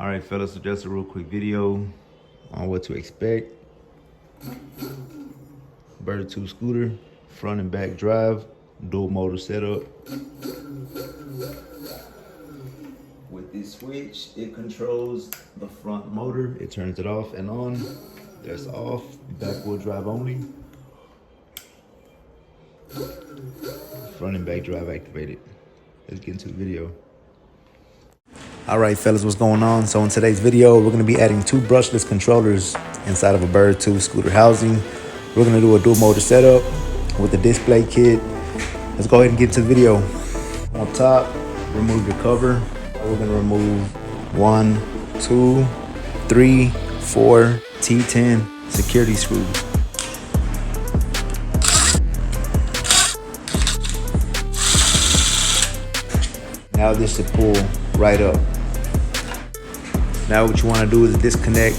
All right, fellas, so just a real quick video on what to expect. Bird 2 scooter, front and back drive, dual motor setup. With this switch, it controls the front motor. It turns it off and on. That's off, back wheel drive only. Front and back drive activated. Let's get into the video. All right, fellas, what's going on? So in today's video, we're gonna be adding 2 brushless controllers inside of a Bird 2 scooter housing. We're gonna do a dual motor setup with the display kit. Let's go ahead and get to the video. On top, remove your cover. We're gonna remove 1, 2, 3, 4 T10 security screws. Now this should pull right up. Now what you want to do is disconnect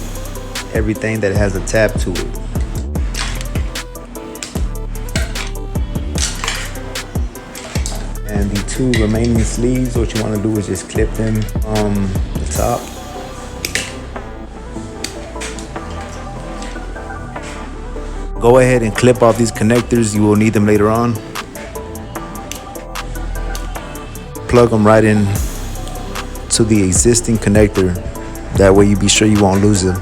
everything that has a tab to it. And the 2 remaining sleeves, what you want to do is just clip them from the top. Go ahead and clip off these connectors. You will need them later on. Plug them right in to the existing connector. That way you be sure you won't lose them.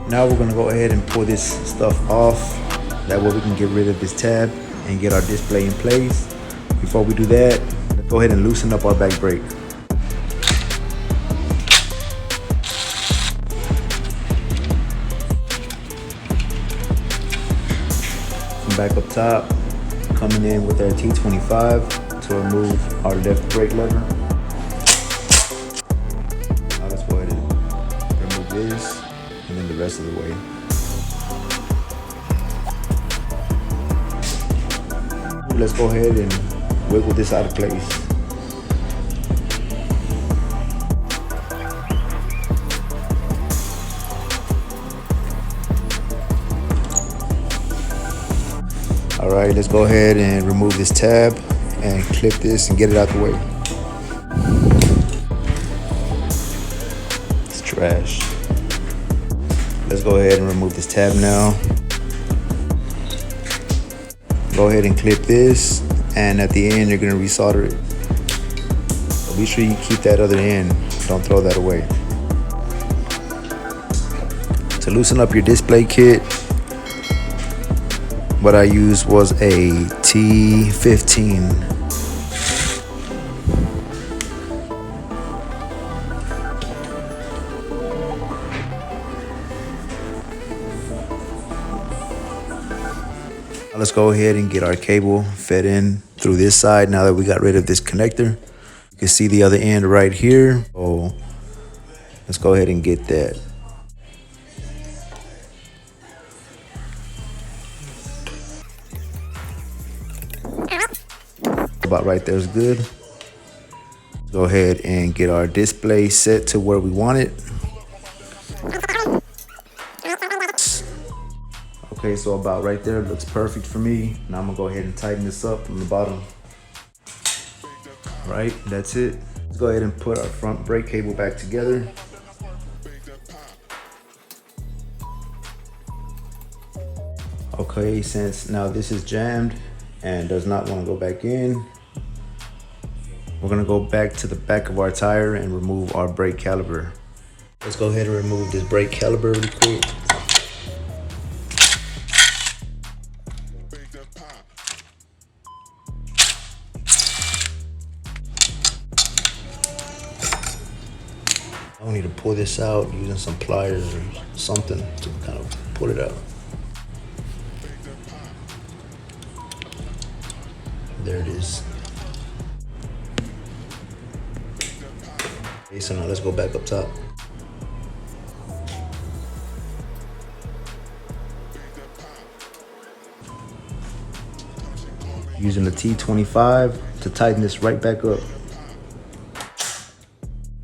Now we're gonna go ahead and pull this stuff off. That way we can get rid of this tab and get our display in place. Before we do that, let's go ahead and loosen up our back brake. From back up top, coming in with our T25 to remove our left brake lever. Now let's go ahead and remove this and then the rest of the way. Let's go ahead and wiggle this out of place. All right, let's go ahead and remove this tab and clip this and get it out the way. It's trash. Let's go ahead and remove this tab now. Go ahead and clip this, and at the end you're gonna resolder it. So be sure you keep that other end. Don't throw that away. To loosen up your display kit, what I used was a T15. Now let's go ahead and get our cable fed in through this side. Now that we got rid of this connector, you can see the other end right here. So let's go ahead and get that. About right there is good. Go ahead and get our display set to where we want it. Okay, so about right there looks perfect for me. Now I'm gonna go ahead and tighten this up from the bottom. All right, that's it. Let's go ahead and put our front brake cable back together. Okay, since now this is jammed and does not want to go back in, we're gonna go back to the back of our tire and remove our brake caliper. Let's go ahead and remove this brake caliper really quick. I need to pull this out using some pliers or something to kind of pull it out. There it is. Okay, so now let's go back up top. Using the T25 to tighten this right back up.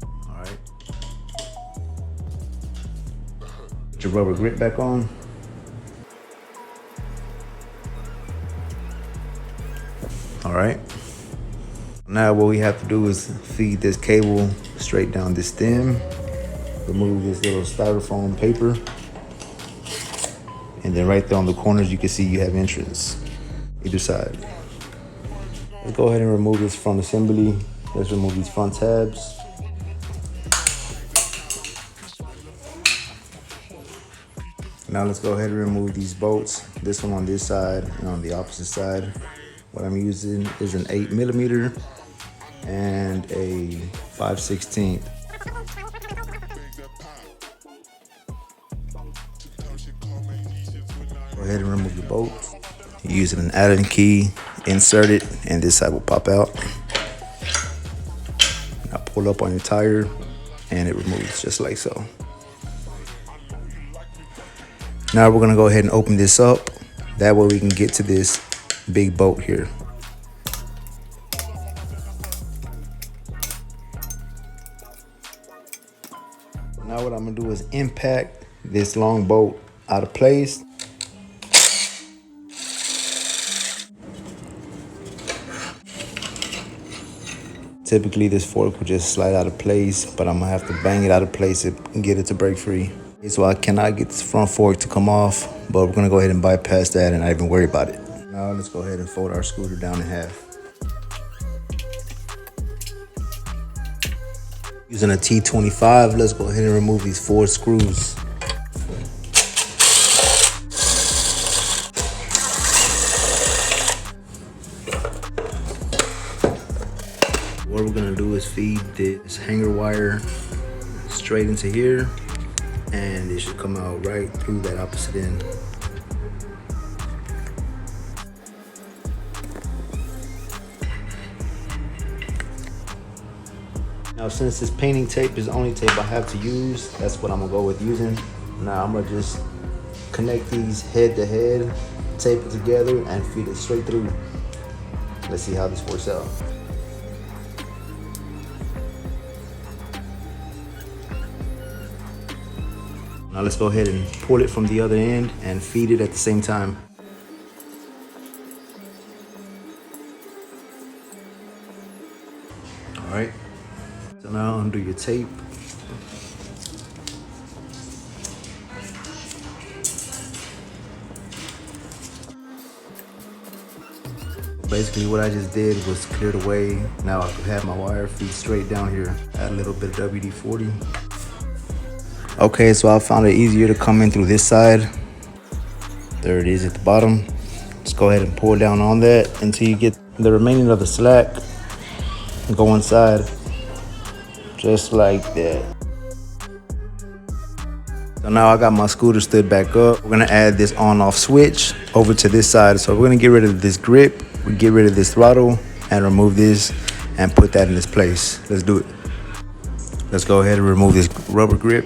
All right. Put your rubber grip back on. All right. Now what we have to do is feed this cable straight down this stem, remove this little styrofoam paper, and then right there on the corners you can see you have entrance either side. Let's go ahead and remove this front assembly. Let's remove these front tabs. Now let's go ahead and remove these bolts. This one on this side and on the opposite side. What I'm using is an 8mm and a 5/16. Go ahead and remove the bolts. Using an Allen key, insert it, and this side will pop out. Now pull up on your tire, and it removes just like so. Now we're gonna go ahead and open this up. That way we can get to this big bolt here. Now what I'm gonna do is impact this long bolt out of place. Typically this fork will just slide out of place, but I'm gonna have to bang it out of place and get it to break free. So I cannot get this front fork to come off, but we're gonna go ahead and bypass that and not even worry about it. Now let's go ahead and fold our scooter down in half. Using a T25, let's go ahead and remove these 4 screws. What we're gonna do is feed this hanger wire straight into here, and it should come out right through that opposite end. Now since this painting tape is the only tape I have to use, that's what I'm gonna go with using. Now I'm gonna just connect these head to head, tape it together, and feed it straight through. Let's see how this works out. Now let's go ahead and pull it from the other end and feed it at the same time. All right, so now undo your tape. Basically what I just did was clear the way. Now I could have my wire feed straight down here. Add a little bit of WD-40. Okay, so I found it easier to come in through this side. There it is at the bottom. Just go ahead and pull down on that until you get the remaining of the slack and go inside, just like that. So now I got my scooter stood back up. We're gonna add this on-off switch over to this side. So we're gonna get rid of this grip, we get rid of this throttle, and remove this and put that in its place. Let's do it. Let's go ahead and remove this rubber grip.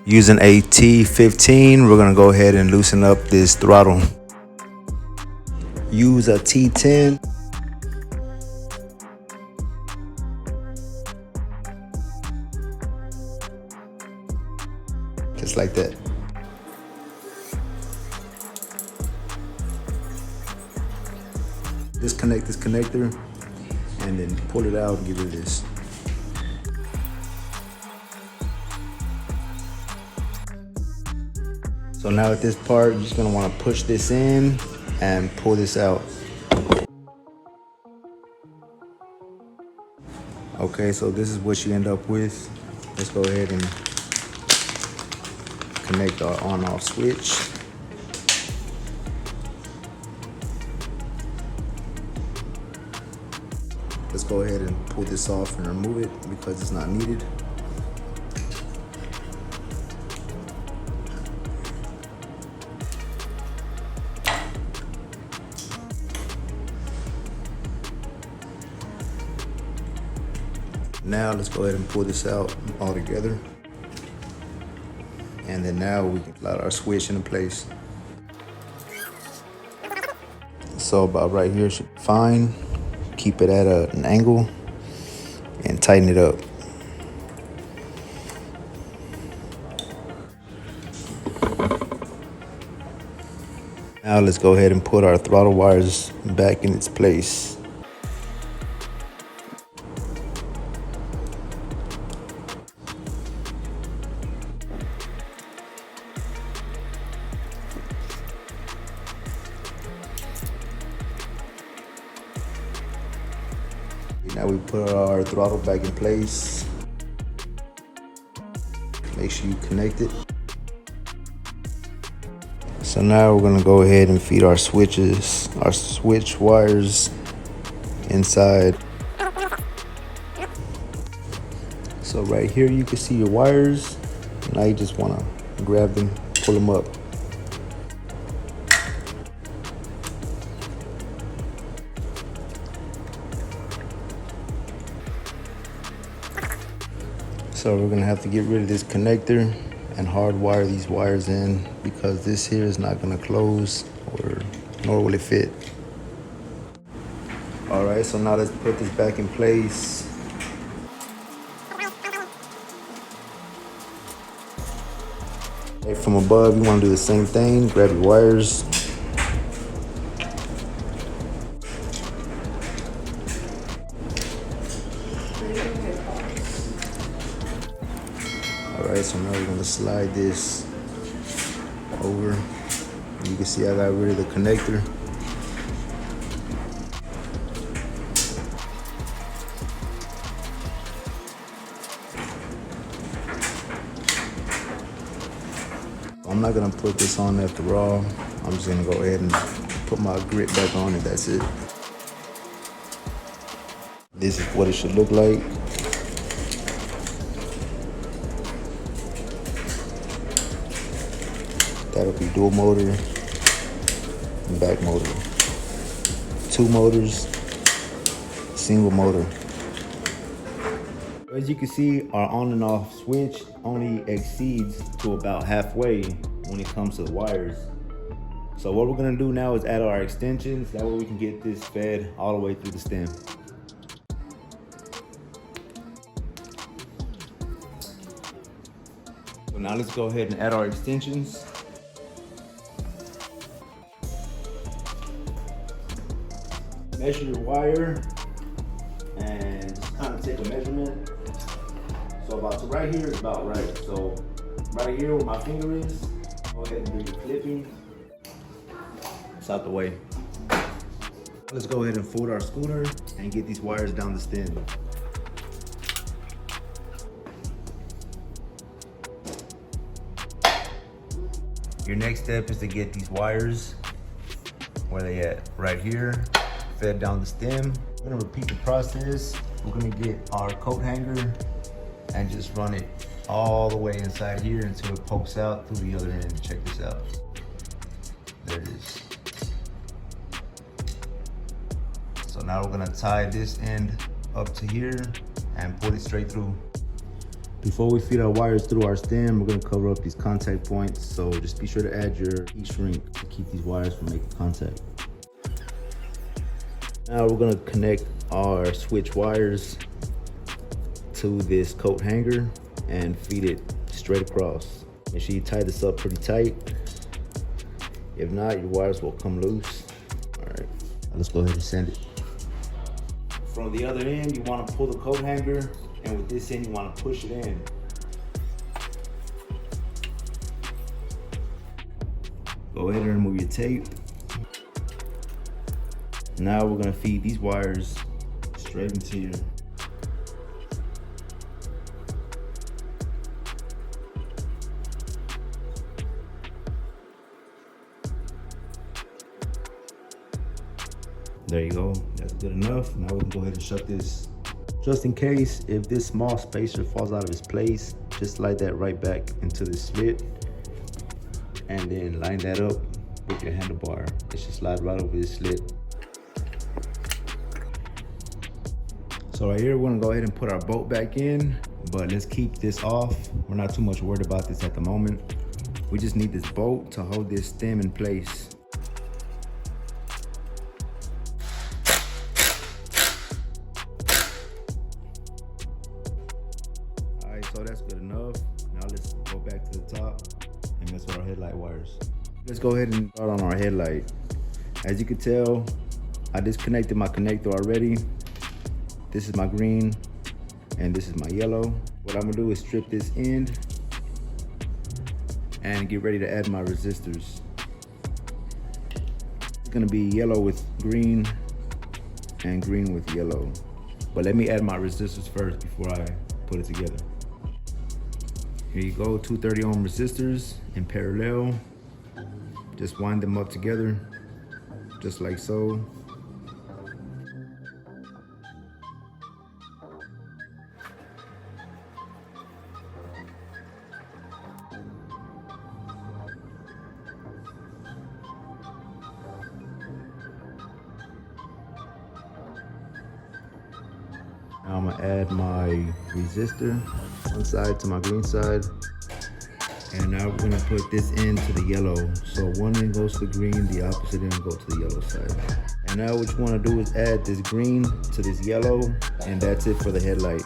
Using a T15, we're gonna go ahead and loosen up this throttle. Use a T10. Just like that. Disconnect this connector and then pull it out and get rid of this. So now at this part, you're just gonna wanna push this in and pull this out. Okay, so this is what you end up with. Let's go ahead and connect our on-off switch. Let's go ahead and pull this off and remove it because it's not needed. Now let's go ahead and pull this out all together. And then now we can slide our switch into place. So about right here should be fine. Keep it at an angle and tighten it up. Now let's go ahead and put our throttle wires back in its place. Now we put our throttle back in place. Make sure you connect it. So now we're gonna go ahead and feed our switches, our switch wires inside. So right here you can see your wires. Now you just wanna grab them, pull them up. So we're gonna have to get rid of this connector and hardwire these wires in, because this here is not gonna close, or nor will it fit. All right, so now let's put this back in place. From above, you want to do the same thing. Grab your wires. All right, so now we're going to slide this over. You can see I got rid of the connector. I'm not gonna put this on after all. I'm just gonna go ahead and put my grip back on, and that's it. This is what it should look like. That'll be dual motor and back motor. 2 motors, single motor. As you can see, our on and off switch only exceeds to about halfway when it comes to the wires. So what we're gonna do now is add our extensions. That way we can get this fed all the way through the stem. So now let's go ahead and add our extensions. Measure your wire and just kind of take a measurement. So about to right here is about right. So right here where my finger is, go ahead and do your clipping. It's out the way. Let's go ahead and fold our scooter and get these wires down the stem. Your next step is to get these wires, where they at? Right here, fed down the stem. We're gonna repeat the process. We're gonna get our coat hanger and just run it all the way inside here until it pokes out through the other end. Check this out. There it is. So now we're gonna tie this end up to here and pull it straight through. Before we feed our wires through our stem, we're gonna cover up these contact points. So just be sure to add your heat shrink to keep these wires from making contact. Now we're gonna connect our switch wires to this coat hanger and feed it straight across. Make sure you tie this up pretty tight. If not, your wires will come loose. All right, let's go ahead and send it. From the other end, you wanna pull the coat hanger, and with this end, you wanna push it in. Go ahead and remove your tape. Now we're gonna feed these wires straight into here. There you go, that's good enough. Now we can go ahead and shut this. Just in case, if this small spacer falls out of its place, just slide that right back into the slit and then line that up with your handlebar. It should slide right over this slit. So right here, we're gonna go ahead and put our bolt back in, but let's keep this off. We're not too much worried about this at the moment. We just need this bolt to hold this stem in place. All right, so that's good enough. Now let's go back to the top and mess with our headlight wires. Let's go ahead and start on our headlight. As you can tell, I disconnected my connector already. This is my green and this is my yellow. What I'm gonna do is strip this end and get ready to add my resistors. It's gonna be yellow with green and green with yellow. But let me add my resistors first before I put it together. Here you go, 230 ohm resistors in parallel. Just wind them up together, just like so. Now I'm gonna add my resistor, one side to my green side. And now we're gonna put this into the yellow. So one end goes to the green, the opposite end goes to the yellow side. And now what you wanna do is add this green to this yellow, and that's it for the headlight.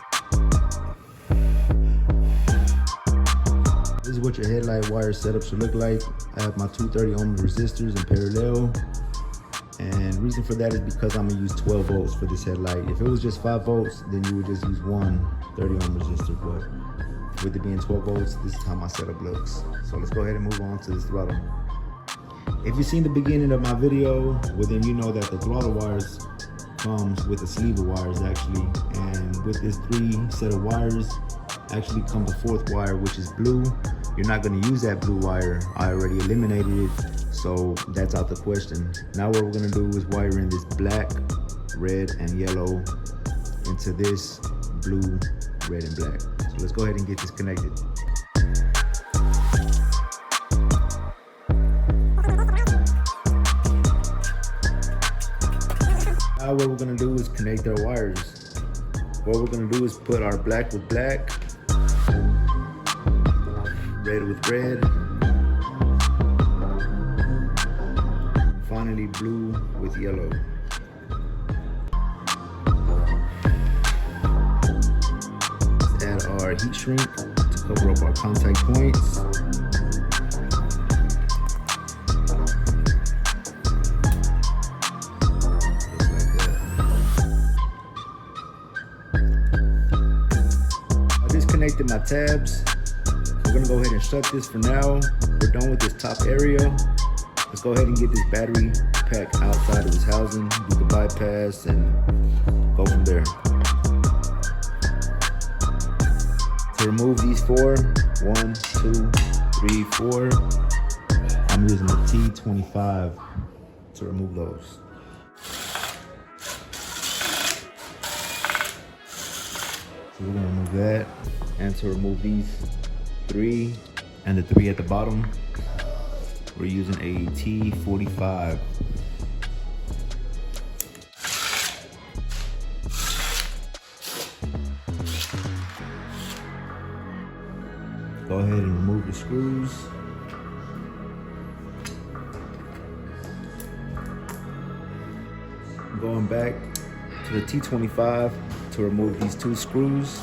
This is what your headlight wire setup should look like. I have my 230 ohm resistors in parallel. And the reason for that is because I'm gonna use 12 volts for this headlight. If it was just 5 volts, then you would just use one 30 ohm resistor. But with it being 12 volts, this is how my setup looks. So let's go ahead and move on to this throttle. If you've seen the beginning of my video, well then you know that the throttle wires comes with a sleeve of wires actually. And with this 3 set of wires, actually comes a 4th wire, which is blue. You're not gonna use that blue wire. I already eliminated it, so that's out the question. Now what we're gonna do is wire in this black, red, and yellow into this blue, red, and black. So let's go ahead and get this connected. Now what we're gonna do is connect our wires. What we're gonna do is put our black with black, red with red, finally blue with yellow. Let's add our heat shrink to cover up our contact points. Just like that. I disconnected my tabs. We're gonna go ahead and shut this for now. We're done with this top area. Let's go ahead and get this battery pack outside of this housing, do the bypass, and go from there. To remove these 4, 1, 2, 3, 4, I'm using the T25 to remove those. So we're gonna remove that, and to remove these 3 and the 3 at the bottom, we're using a T45. Go ahead and remove the screws. Going back to the T25 to remove these 2 screws.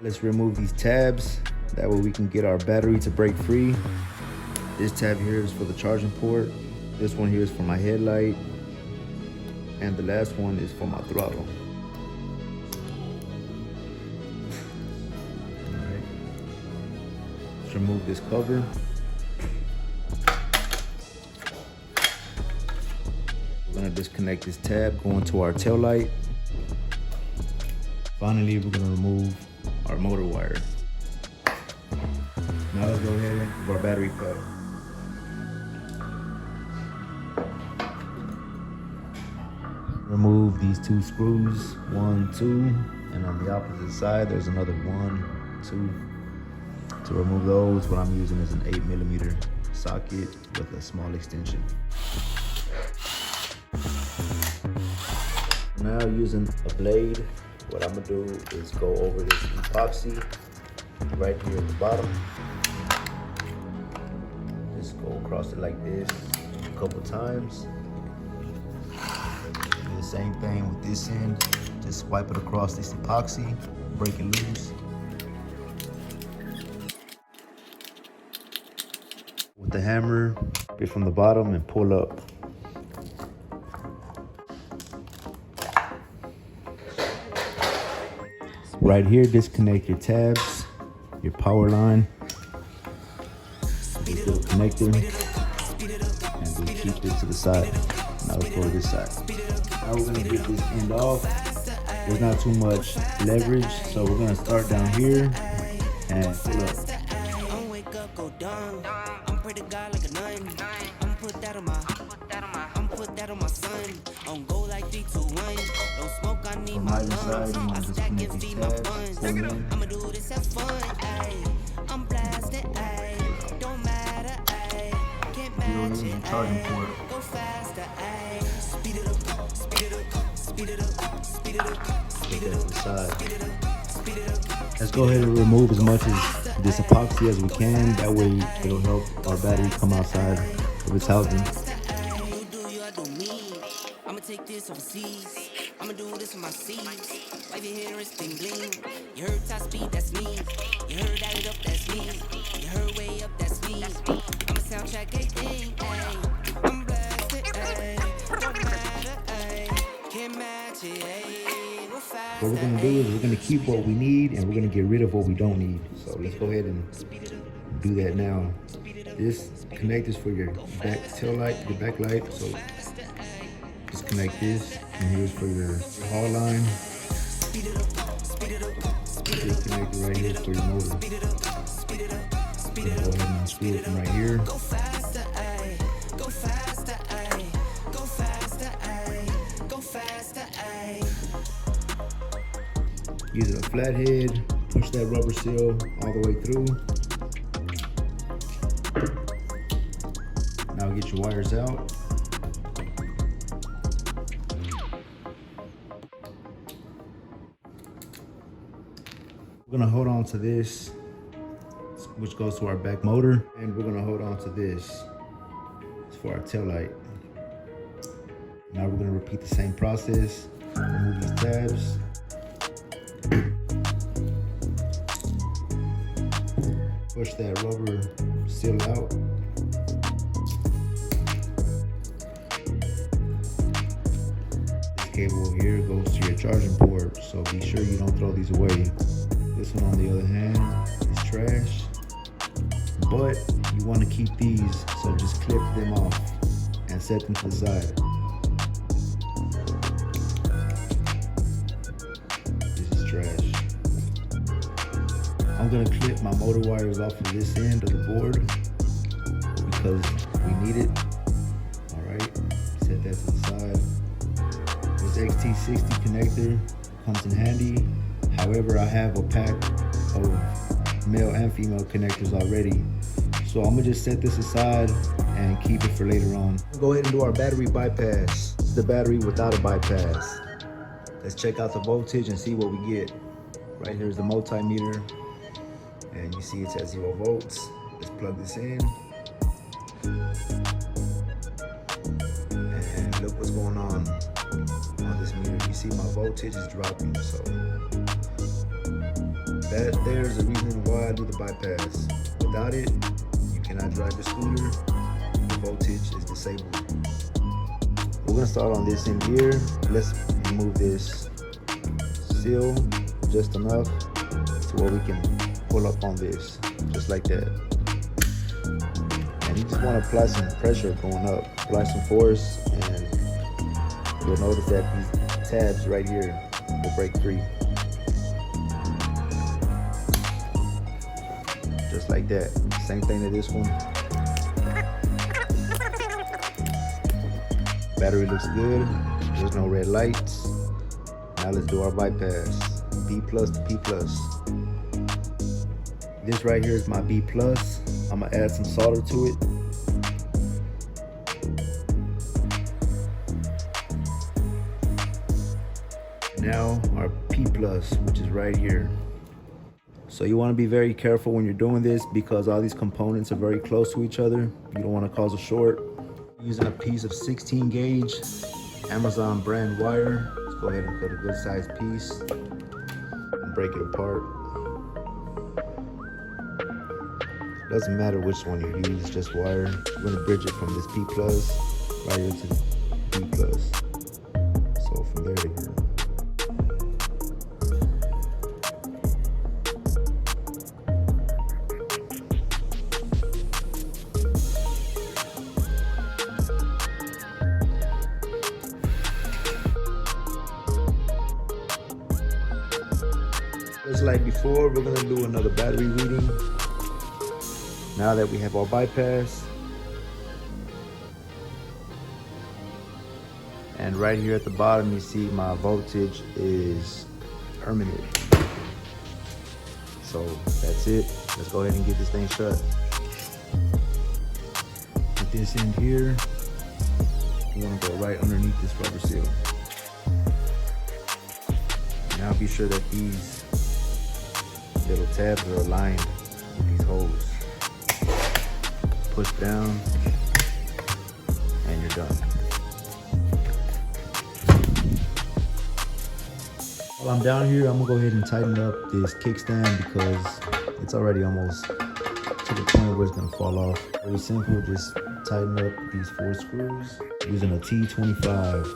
Let's remove these tabs. That way we can get our battery to break free. This tab here is for the charging port. This one here is for my headlight. And the last one is for my throttle. All right. Let's remove this cover. We're gonna disconnect this tab going to our tail light. Finally, we're gonna remove our motor wire. Now let's go ahead and remove our battery pack. Remove these 2 screws, 1, 2, and on the opposite side there's another 1, 2. To remove those, what I'm using is an 8mm socket with a small extension. Now using a blade, what I'm gonna do is go over this epoxy right here at the bottom. Just go across it like this a couple times. Do the same thing with this end. Just wipe it across this epoxy, break it loose. With the hammer, get from the bottom and pull up. Right here, disconnect your tabs, your power line, this little connector, and we keep this to the side. Now let's go to this side. Now we're gonna get this end off. There's not too much leverage, so we're gonna start down here and pull up. From right inside, you want to just connect these tabs, pull in. I'ma do this have fun, I'm blasted, don't matter, can't match it, go faster, speed it up, speed it up, speed it up, speed it up, speed it up, speed it up, speed it up. Let's go ahead and remove as much of this epoxy as we can. That way it'll help our battery come outside of its housing. I'ma take this overseas. I'ma do this with my seeds. Like you hear it's bling bling. You heard top speed, that's me. You heard add it up, that's me. You heard way up, that's me. I'ma soundtrack everything, ayy. I'm blasted, ayy. Don't matter, ayy. Can't match it, ayy. Go fast. What we're gonna do is we're gonna keep what we need and we're gonna get rid of what we don't need. So let's go ahead and do that now. This connectors for your back tail light, your back light. So just connect this, and here's for your haul line. Just connect it right here for your motor. Go ahead and unscrew it from right here. Using a flathead, push that rubber seal all the way through. Now get your wires out. We're gonna hold on to this, which goes to our back motor, and we're gonna hold on to this for our tail light. Now we're gonna repeat the same process. Remove these tabs. Push that rubber seal out. This cable here goes to your charging port, so be sure you don't throw these away. This one, on the other hand, is trash, but you want to keep these, so just clip them off and set them to the side. This is trash. I'm going to clip my motor wires off of this end of the board because we need it. Alright, set that to the side. This XT60 connector comes in handy. However, I have a pack of male and female connectors already. So I'm gonna just set this aside and keep it for later on. Go ahead and do our battery bypass. This is the battery without a bypass. Let's check out the voltage and see what we get. Right here is the multimeter. And you see it's at 0 volts. Let's plug this in. And look what's going on this meter. You see my voltage is dropping, so that there's the reason why I do the bypass. Without it, you cannot drive the scooter. The voltage is disabled. We're gonna start on this end here. Let's remove this seal just enough to where we can pull up on this, just like that. And you just want to apply some pressure going up, apply some force, and you'll notice that these tabs right here will break free. Just like that. Same thing to this one. Battery looks good. There's no red lights. Now let's do our bypass. B plus to P plus. This right here is my B plus. I'm gonna add some solder to it. Now our P plus, which is right here. So you want to be very careful when you're doing this because all these components are very close to each other. You don't want to cause a short. Using a piece of 16 gauge Amazon brand wire. Let's go ahead and cut a good sized piece and break it apart. Doesn't matter which one you use, just wire. We're gonna bridge it from this P plus right here to the B plus. So from there to here. just like before, we're gonna do another battery reading. Now that we have our bypass. And right here at the bottom, you see my voltage is permanent. So that's it. Let's go ahead and get this thing shut. With this end here, you want to go right underneath this rubber seal. Now be sure that these little tabs are aligned with these holes. Push down, and you're done. While I'm down here, I'm gonna go ahead and tighten up this kickstand because it's already almost to the point where it's gonna fall off. Very simple, just tighten up these 4 screws using a T25.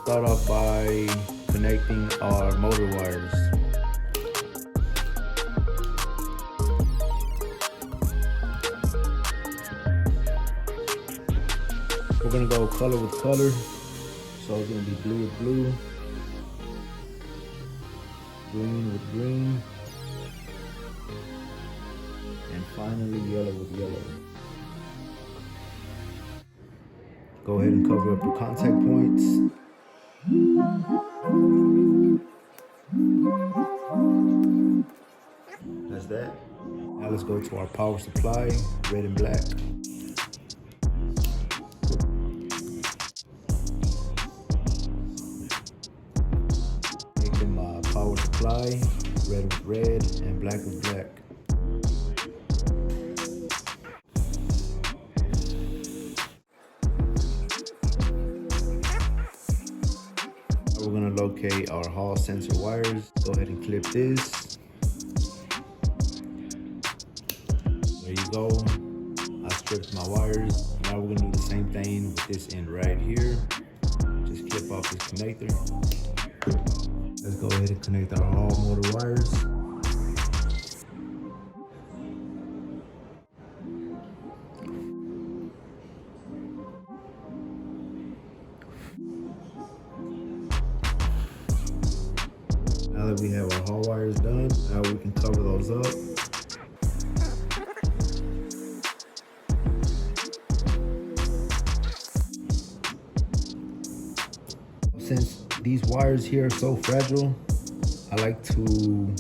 Start off by connecting our motor wires. We're gonna go color with color. So it's gonna be blue with blue, green with green, and finally yellow with yellow. Go ahead and cover up your contact points. That's that. Now let's go to our power supply, red and black. Making my power supply, red with red and black with black. We're gonna locate our Hall sensor wires. Go ahead and clip this. There you go. I stripped my wires. Now we're gonna do the same thing with this end right here. Just clip off this connector. Let's go ahead and connect our Hall motor wires. Now that we have our Hall wires done, now we can cover those up. Since these wires here are so fragile, I like to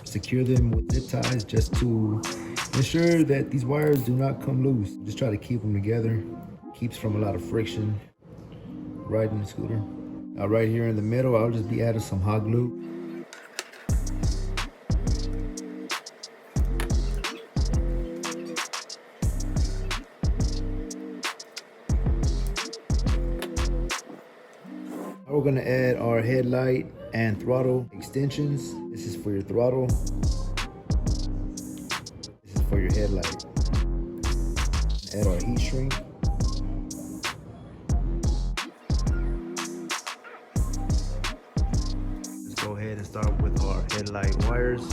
secure them with zip ties just to ensure that these wires do not come loose. Just try to keep them together. Keeps from a lot of friction riding the scooter. Now right here in the middle, I'll just be adding some hot glue. We're gonna add our headlight and throttle extensions. This is for your throttle. This is for your headlight. Add our heat shrink. Let's go ahead and start with our headlight wires.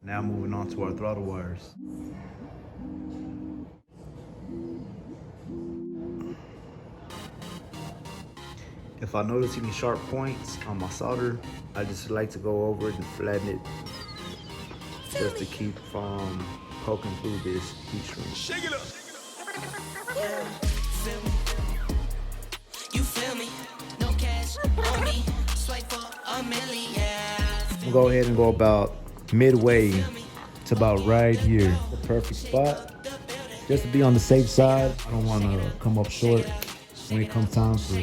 Now moving on to our throttle wires. If I notice any sharp points on my solder, I just like to go over it and flatten it just to keep from poking through this heat shrink. Shake it up. You feel me? No cash on me. Swipe for a million. I'm gonna go ahead and go about midway to about right here. The perfect spot. Just to be on the safe side. I don't want to come up short when it comes time for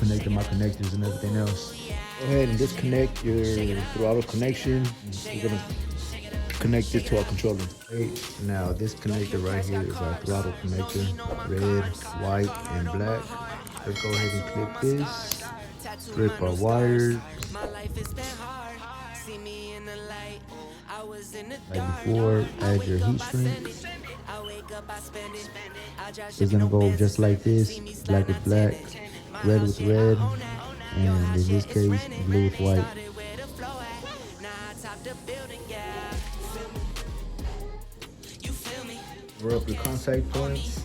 connecting my connectors and everything else. Go ahead and disconnect your throttle connection. We're gonna connect it to our controller. Now this connector right here is our throttle connector, red, white, and black. Let's go ahead and clip this, strip our wires. Like before, add your heat shrink. It's gonna go just like this, black with black, red with red, and in this case, blue with white. We're up the contact points.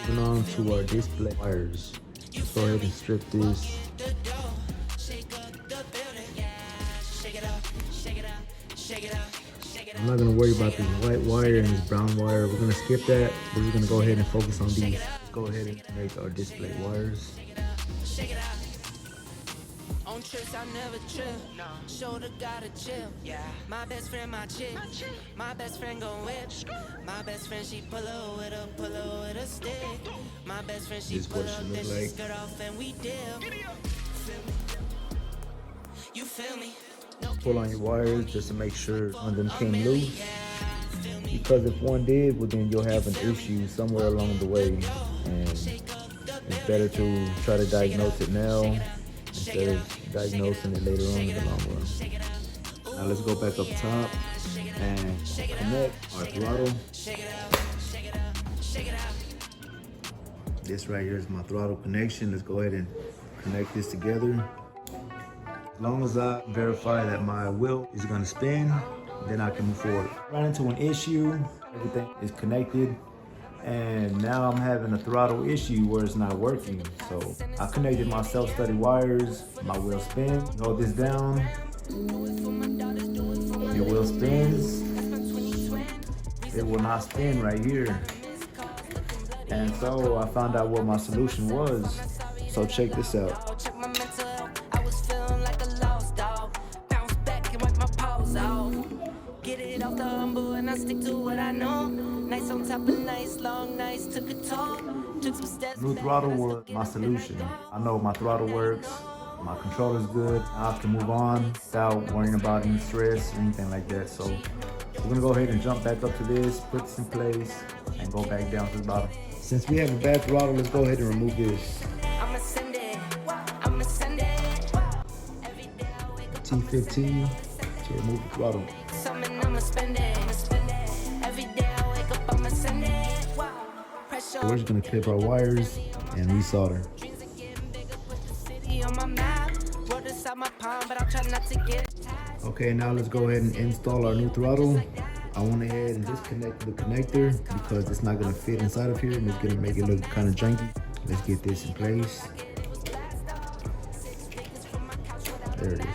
Moving on to our display wires. Let's go ahead and strip this. I'm not gonna worry about this white wire and this brown wire. We're gonna skip that. We're just gonna go ahead and focus on these. Let's go ahead and make our display wires. On trips I never chill. No. Shoulder gotta chill. Yeah. My best friend, my chick. My best friend gon' whip. My best friend, she pull her with a stick. My best friend, she pull up, then she skirt off and we dip. You feel me? Pull on your wires just to make sure none of them came loose. Because if one did, well then you'll have an issue somewhere along the way. And it's better to try to diagnose it now instead of diagnosing it later on in the long run. Now let's go back up top and connect our throttle. This right here is my throttle connection. Let's go ahead and connect this together. As long as I verify that my wheel is gonna spin, then I can move forward. Ran into an issue, everything is connected, and now I'm having a throttle issue where it's not working. So I connected my self-study wires, my wheel spins, hold this down, your wheel spins, it will not spin right here. And so I found out what my solution was. So check this out. Get it off the humble and I stick to what I know. Nice on top of nice, long nights, took a toll. Took some steps. New throttle was my solution. I know my throttle works, my controller's good. I can move on without worrying about any stress or anything like that. So we're gonna go ahead and jump back up to this, put this in place, and go back down to the bottom. Since we have a bad throttle, let's go ahead and remove this. T15 to remove the throttle. So we're just gonna clip our wires and resolder. Okay, now let's go ahead and install our new throttle. I went ahead and disconnected the connector because it's not gonna fit inside of here and it's gonna make it look kind of janky. Let's get this in place. There it is.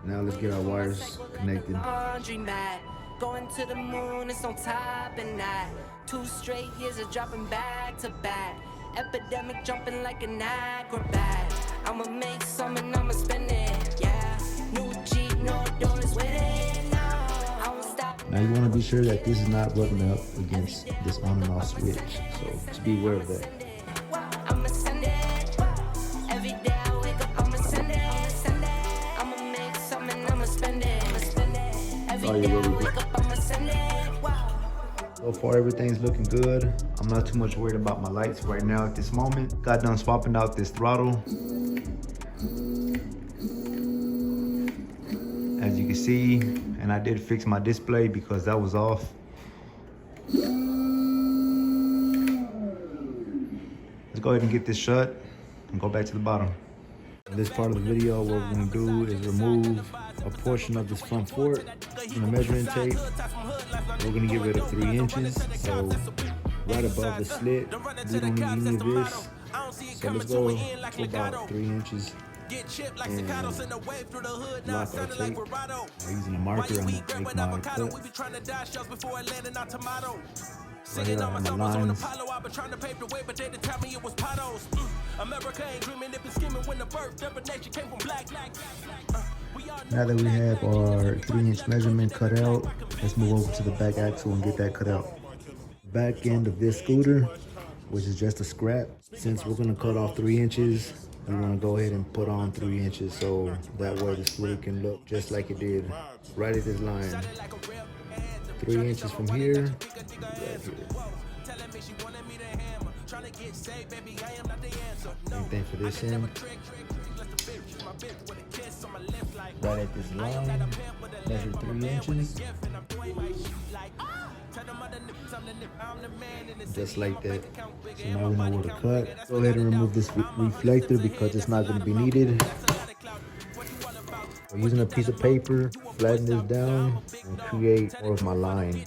Now let's get our wires connected. Going to the moon, it's on top and that. 2 straight years of dropping back to back. Epidemic jumping like an acrobat. I'ma make some and I'ma spend it, yeah. New Jeep, no doors with it, no. I won't stop. Now you wanna be sure that this is not rubbing up against this on and off switch. So just be aware of that. So far everything's looking good. I'm not too much worried about my lights right now at this moment. Got done swapping out this throttle. As you can see, and I did fix my display because that was off. Let's go ahead and get this shut and go back to the bottom. In this part of the video, what we're gonna do is remove a portion of this front fork in the measuring tape. We're gonna get rid of 3 inches, so right above the slit. We don't need any of this. So let's go to about 3 inches and lock our tape. I'm using a marker, I'm gonna make my cut. Right here on the lines. Now that we have our 3-inch measurement cut out, let's move over to the back axle and get that cut out. Back end of this scooter, which is just a scrap. Since we're gonna cut off 3 inches, we wanna go ahead and put on 3 inches so that way the scooter can look just like it did right at this line. 3 inches from here, right here. Same thing for this end. Right at this line, measure 3 inches. Just like that. So now we know where to cut. Go ahead and remove this reflector because it's not going to be needed. So using a piece of paper, flatten this down and create more of my line.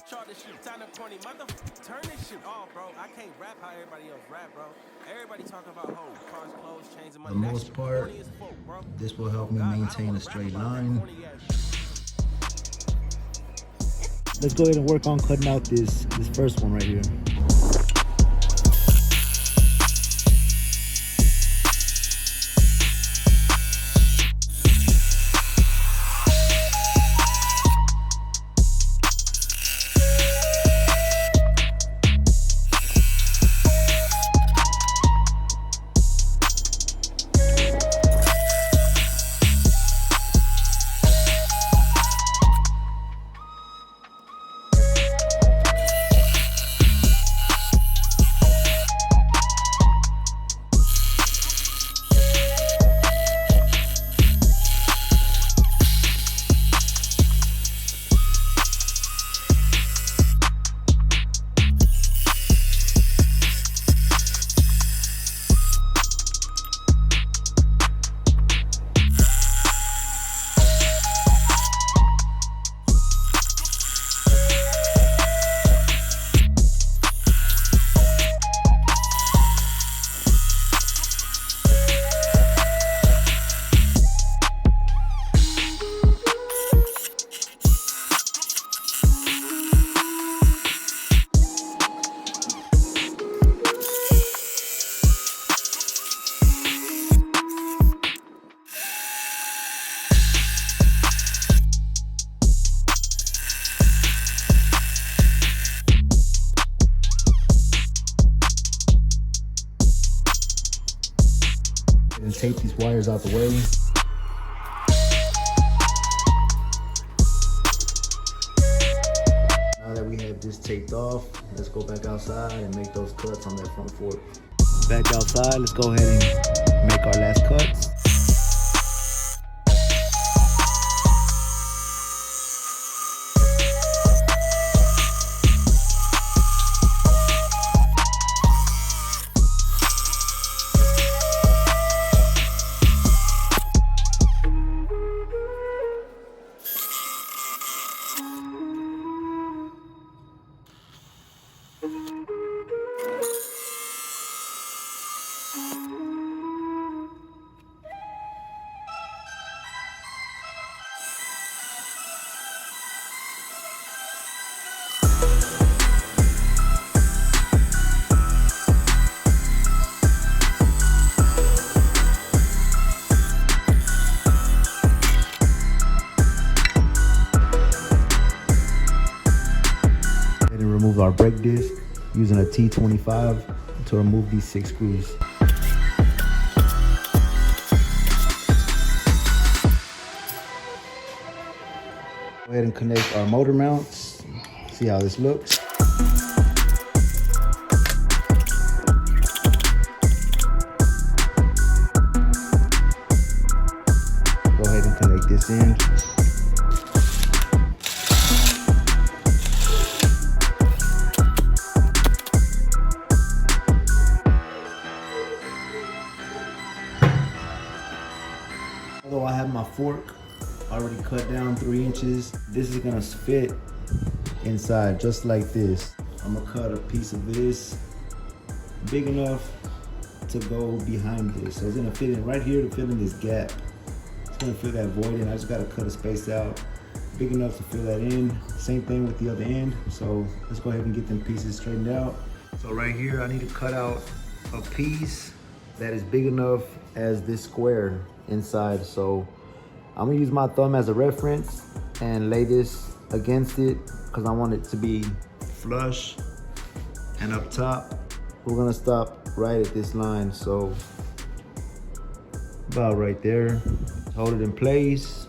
For the most part, this will help me maintain a straight line. Let's go ahead and work on cutting out this first one right here. And tape these wires out the way. Now that we have this taped off, let's go back outside and make those cuts on that front fork. Back outside, let's go ahead and make our last cuts. Remove our brake disc using a T25 to remove these 6 screws. Go ahead and connect our motor mounts. See how this looks. Go ahead and connect this in. Although I have my fork already cut down 3 inches, this is gonna fit inside just like this. I'm gonna cut a piece of this big enough to go behind this. So it's gonna fit in right here to fill in this gap. It's gonna fill that void in. I just gotta cut a space out big enough to fill that in. Same thing with the other end. So let's go ahead and get them pieces straightened out. So right here, I need to cut out a piece that is big enough as this square inside. So I'm gonna use my thumb as a reference and lay this against it because I want it to be flush and up top. We're gonna stop right at this line, so about right there. Hold it in place,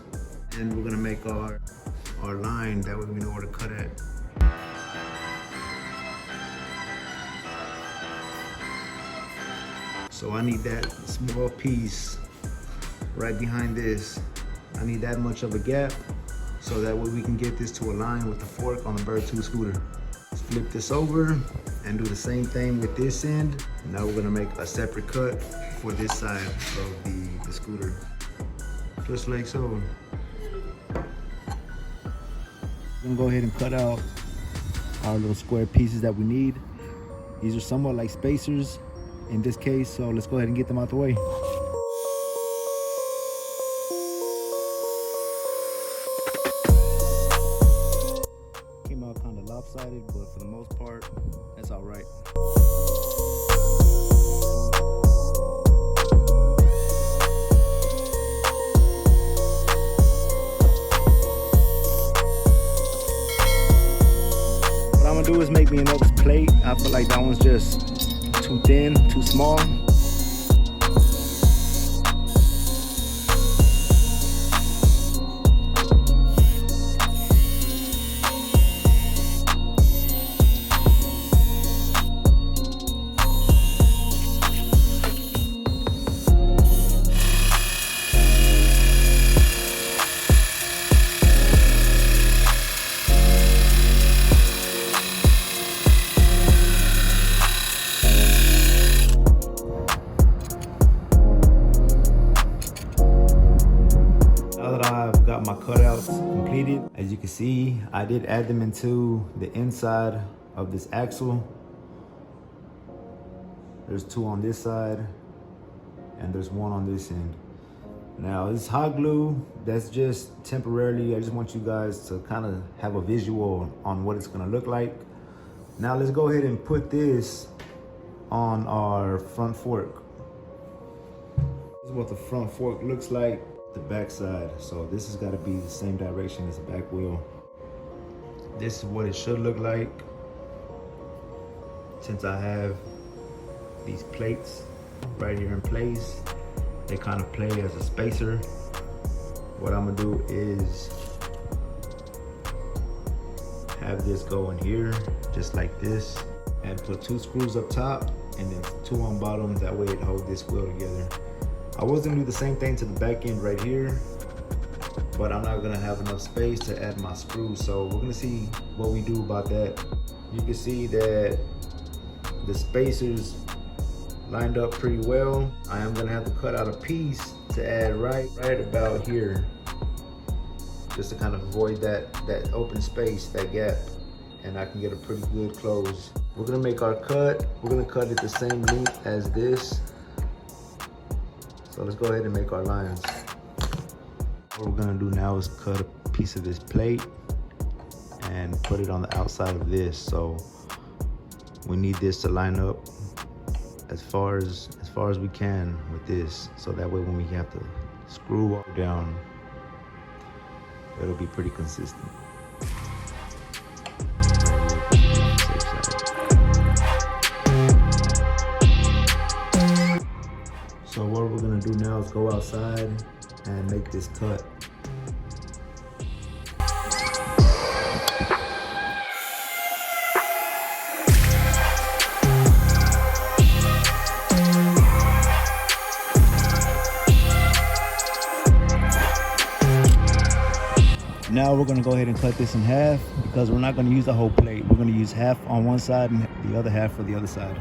and we're gonna make our line, that way we know where to cut at. So I need that small piece right behind this. I need that much of a gap so that way we can get this to align with the fork on the Bird 2 scooter. Let's flip this over and do the same thing with this end. Now we're gonna make a separate cut for this side of the scooter, just like so. gonna go ahead and cut out our little square pieces that we need. These are somewhat like spacers in this case, so let's go ahead and get them out the way. Came out kind of lopsided, but for the most part, that's all right. What I'm gonna do is make me another plate. I feel like that one's just too thin, too small. Got my cutouts completed. As you can see, I did add them into the inside of this axle. There's two on this side and there's one on this end. Now this hot glue, that's just temporarily. I just want you guys to kind of have a visual on what it's gonna look like. Now let's go ahead and put this on our front fork. This is what the front fork looks like. The back side, so this has got to be the same direction as the back wheel. This is what it should look like. Since I have these plates right here in place, they kind of play as a spacer. What I'm gonna do is have this go in here just like this, and put two screws up top and then two on bottom. That way it holds this wheel together. I was gonna do the same thing to the back end right here, but I'm not gonna have enough space to add my screws. So we're gonna see what we do about that. You can see that the spacers lined up pretty well. I am gonna have to cut out a piece to add right about here, just to kind of avoid that open space, that gap, and I can get a pretty good close. We're gonna make our cut. We're gonna cut it the same length as this. So let's go ahead and make our lines. What we're gonna do now is cut a piece of this plate and put it on the outside of this. So we need this to line up as far as we can with this. So that way when we have to screw down, it'll be pretty consistent. So what we're gonna do now is go outside and make this cut. Now we're gonna go ahead and cut this in half, because we're not gonna use the whole plate. We're gonna use half on one side and the other half for the other side.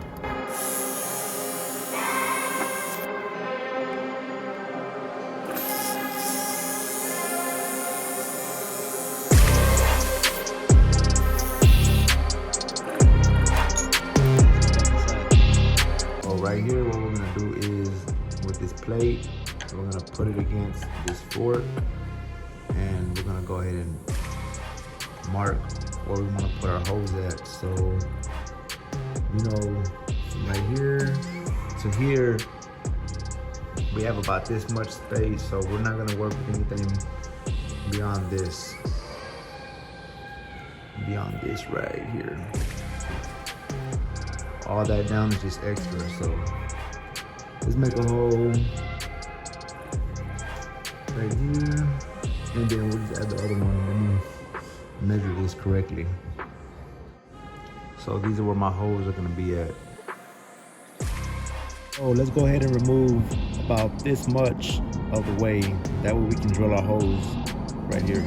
Right here, what we're gonna do is, with this plate, we're gonna put it against this fork, and we're gonna go ahead and mark where we wanna put our holes at. So, you know, from right here to here, we have about this much space, so we're not gonna work with anything beyond this. Beyond this right here. All that down is just extra, so let's make a hole right here, and then we'll just add the other one. Let me measure this correctly. So these are where my holes are gonna be at. Oh, let's go ahead and remove about this much of the way. That way we can drill our holes right here.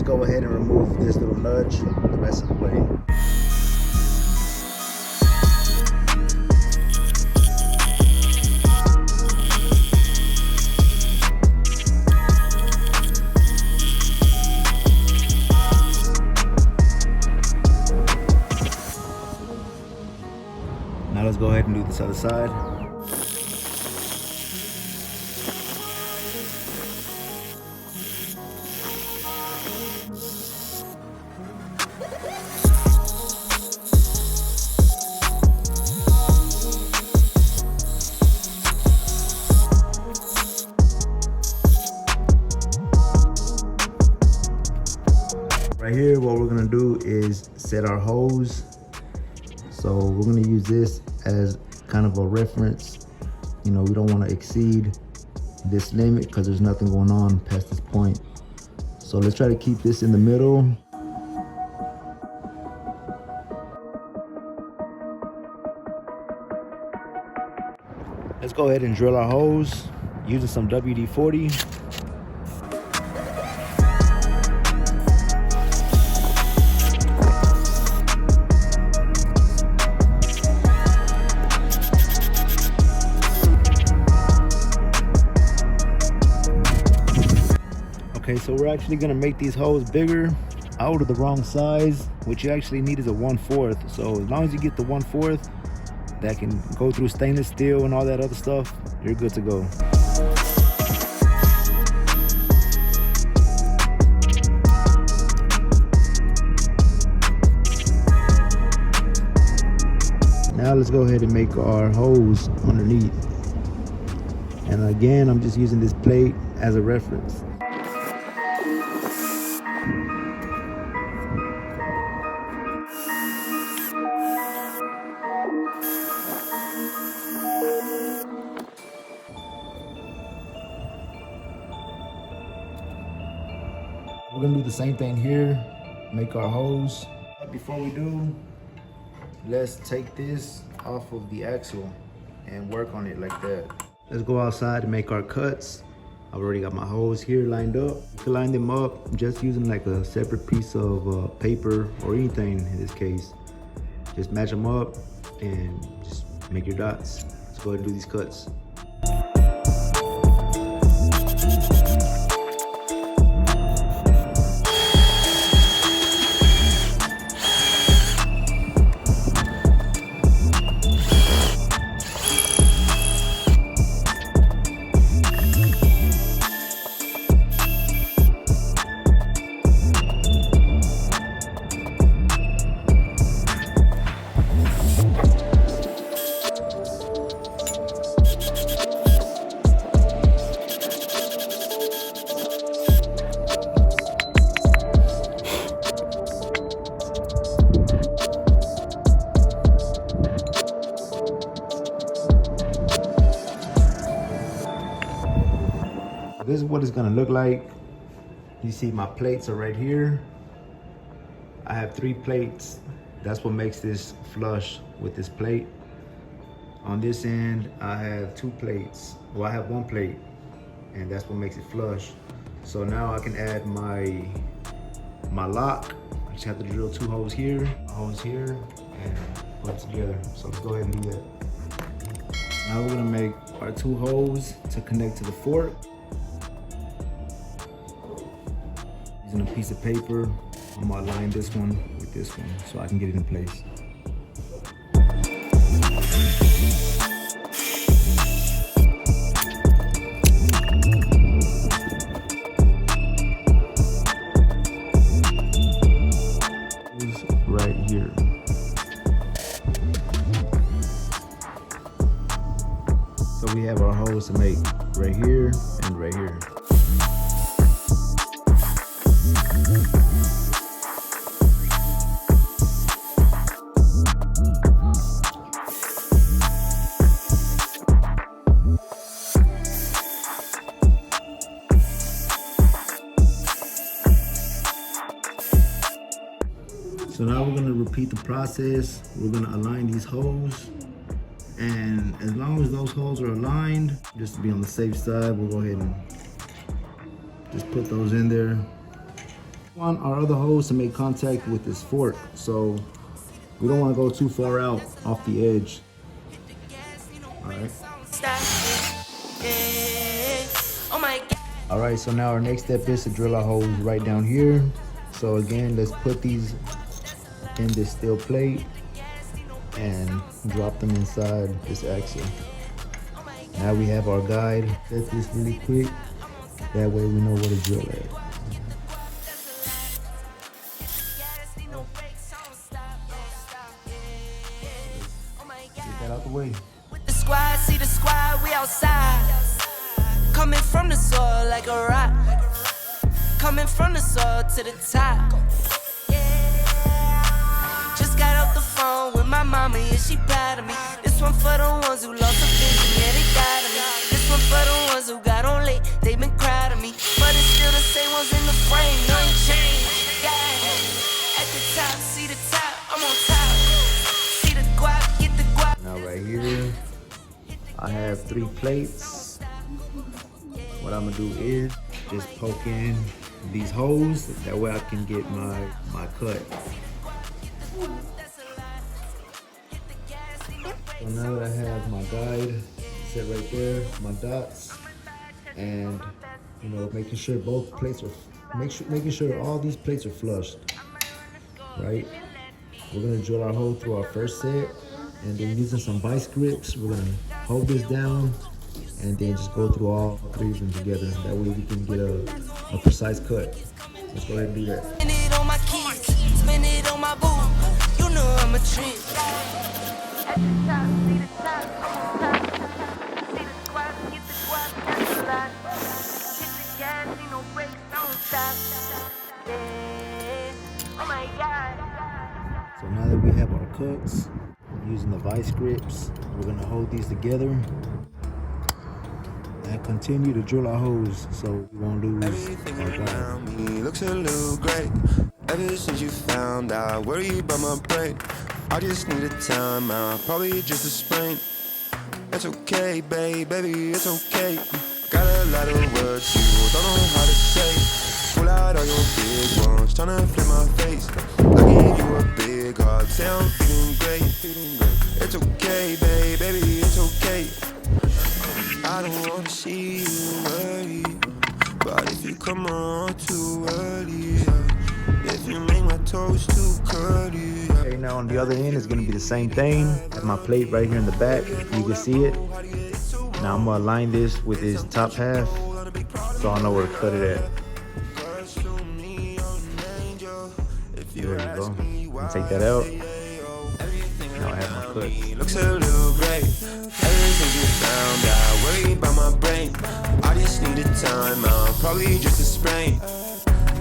go ahead and remove this little nudge the rest of the way. Now let's go ahead and do this other side. Right here, what we're gonna do is set our hose. So we're gonna use this as kind of a reference. You know, we don't wanna exceed this limit because there's nothing going on past this point. So let's try to keep this in the middle. Let's go ahead and drill our hose using some WD-40. Okay, so we're actually gonna make these holes bigger. I ordered the wrong size. What you actually need is a 1/4. So as long as you get the 1/4 that can go through stainless steel and all that other stuff, you're good to go. Now let's go ahead and make our hose underneath. And again, I'm just using this plate as a reference. We're gonna do the same thing here, make our hose. But before we do, let's take this off of the axle and work on it like that. Let's go outside and make our cuts. I've already got my hose here lined up. You can line them up just using like a separate piece of paper or anything in this case. Just match them up and just make your dots. Let's go ahead and do these cuts. This is what it's gonna look like. You see my plates are right here. I have 3 plates. That's what makes this flush with this plate. On this end, I have 2 plates. Well, I have 1 plate, and that's what makes it flush. So now I can add my lock. I just have to drill 2 holes here, and put it together. So let's go ahead and do that. Now we're gonna make our 2 holes to connect to the fork. Using a piece of paper, I'm gonna align this one with this one so I can get it in place. Right here. So we have our holes to make right here and right here. So now we're gonna repeat the process. We're gonna align these holes. And as long as those holes are aligned, just to be on the safe side, we'll go ahead and just put those in there. want our other hose to make contact with this fork, so we don't want to go too far out off the edge. Alright. Alright, so now our next step is to drill our holes right down here. So again, let's put these in this steel plate and drop them inside this axle. Now we have our guide. Set this really quick. That way we know where to drill at. Get that out the way. With the squad, see the squad, we outside. Coming from the soil like a rock. Coming from the soil to the top. Just got off the phone with my mama, yeah, she proud of me. This one for the ones who lost a vision, yeah, they got of me. This one for the ones who got on late, they been proud of me. But it's still the same ones in the frame, nothing changed. Yeah, at the top, see the top, I'm on top. See the guap, get the guap. Now right here, I have 3 plates. What I'm gonna do is just poke in these holes. That way I can get my cut. So now that I have my guide set right there, my dots, and you know, making sure both plates are making sure all these plates are flushed. Right? We're gonna drill our hole through our first set, and then using some vice grips, we're gonna hold this down and then just go through all 3 of them together. That way we can get a precise cut. Let's go ahead and do that. Spin it on my keys, spin it on my boo. You know I'm a trend. At the top, see the top, I'm on top. See the squad, get the squad, that's a lot. Hit the gas, see no brakes, don't stop. Yeah, oh my God. So now that we have our cuts, using the vice grips, we're gonna hold these together and continue to drill our holes so we won't lose Everything our around guide. me looks a little great. Ever since you found out, worry about my brain. I just need a time out, probably just a sprain. It's okay, baby, it's okay. Got a lot of words you don't know how to say. Pull out all your big ones, tryna flip my face. I gave you a big hug, say I'm feeling great. It's okay, baby, it's okay. I don't wanna see you worry, but if you come on too early, if you make my toes too curly. Okay, now on the other end it's gonna be the same thing. I have my plate right here in the back, you can see it. Now I'm gonna align this with this top half so I know where to cut it at. There you go. And take that out. Now I have my cuts. Looks a little great. Ever since you found out, worry about my brain. I just need a time out, probably just a sprain.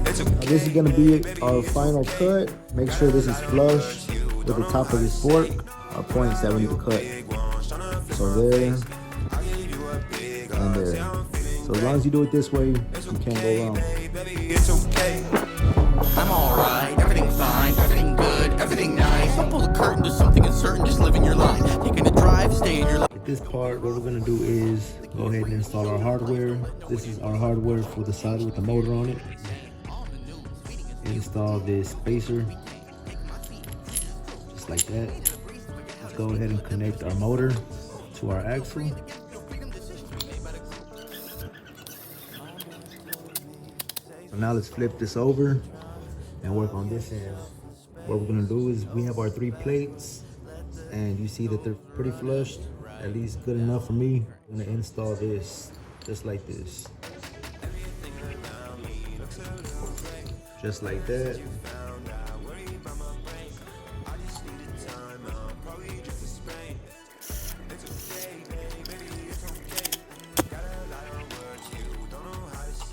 It's okay. Now this is gonna be our final cut. Make sure this is flush with the top of this fork. Our points that we need to cut. So there and there. So as long as you do it this way, you can't go wrong. It's okay. I'm alright, everything fine, everything good, everything nice. Don't pull the curtain to something uncertain, just living your life. Taking a drive, stay in your life. At this part, what we're gonna do is go ahead and install our hardware. This is our hardware for the side with the motor on it. Install this spacer, just like that. Let's go ahead and connect our motor to our axle. So now let's flip this over and work on this end. What we're gonna do is we have our 3 plates and you see that they're pretty flushed, at least good enough for me. I'm gonna install this just like this. Just like that.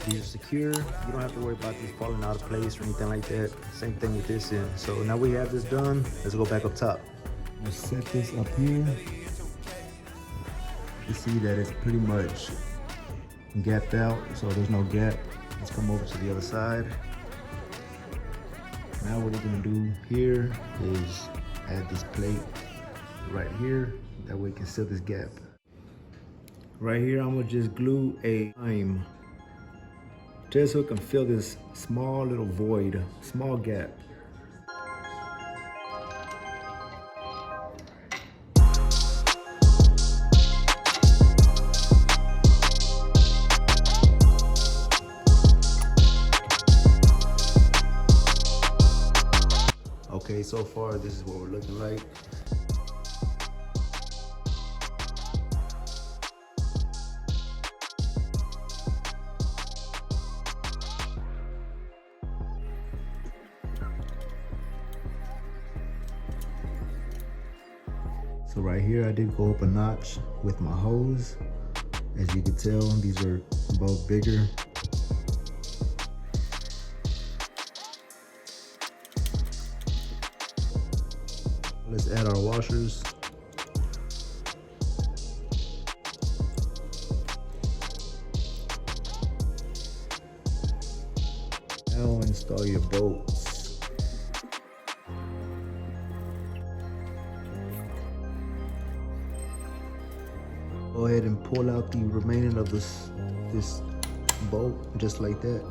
These are secure. You don't have to worry about these falling out of place or anything like that. Same thing with this end. So now we have this done. Let's go back up top. Let's set this up here. You see that it's pretty much gapped out, so there's no gap. Let's come over to the other side. Now what we're gonna do here is add this plate right here. That way we can seal this gap. Right here, I'm gonna just glue a dime just so it can fill this small little void, small gap. Okay, so far this is what we're looking like. So right here, I did go up a notch with my hose. As you can tell, these are both bigger. Let's add our washers. Now install your bolts. Go ahead and pull out the remaining of this bolt, just like that.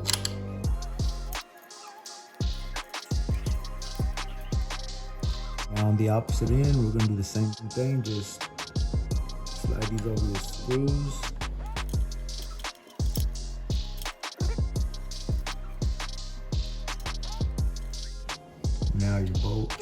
Now on the opposite end, we're gonna do the same thing, just slide these over the screws. Now your bolt.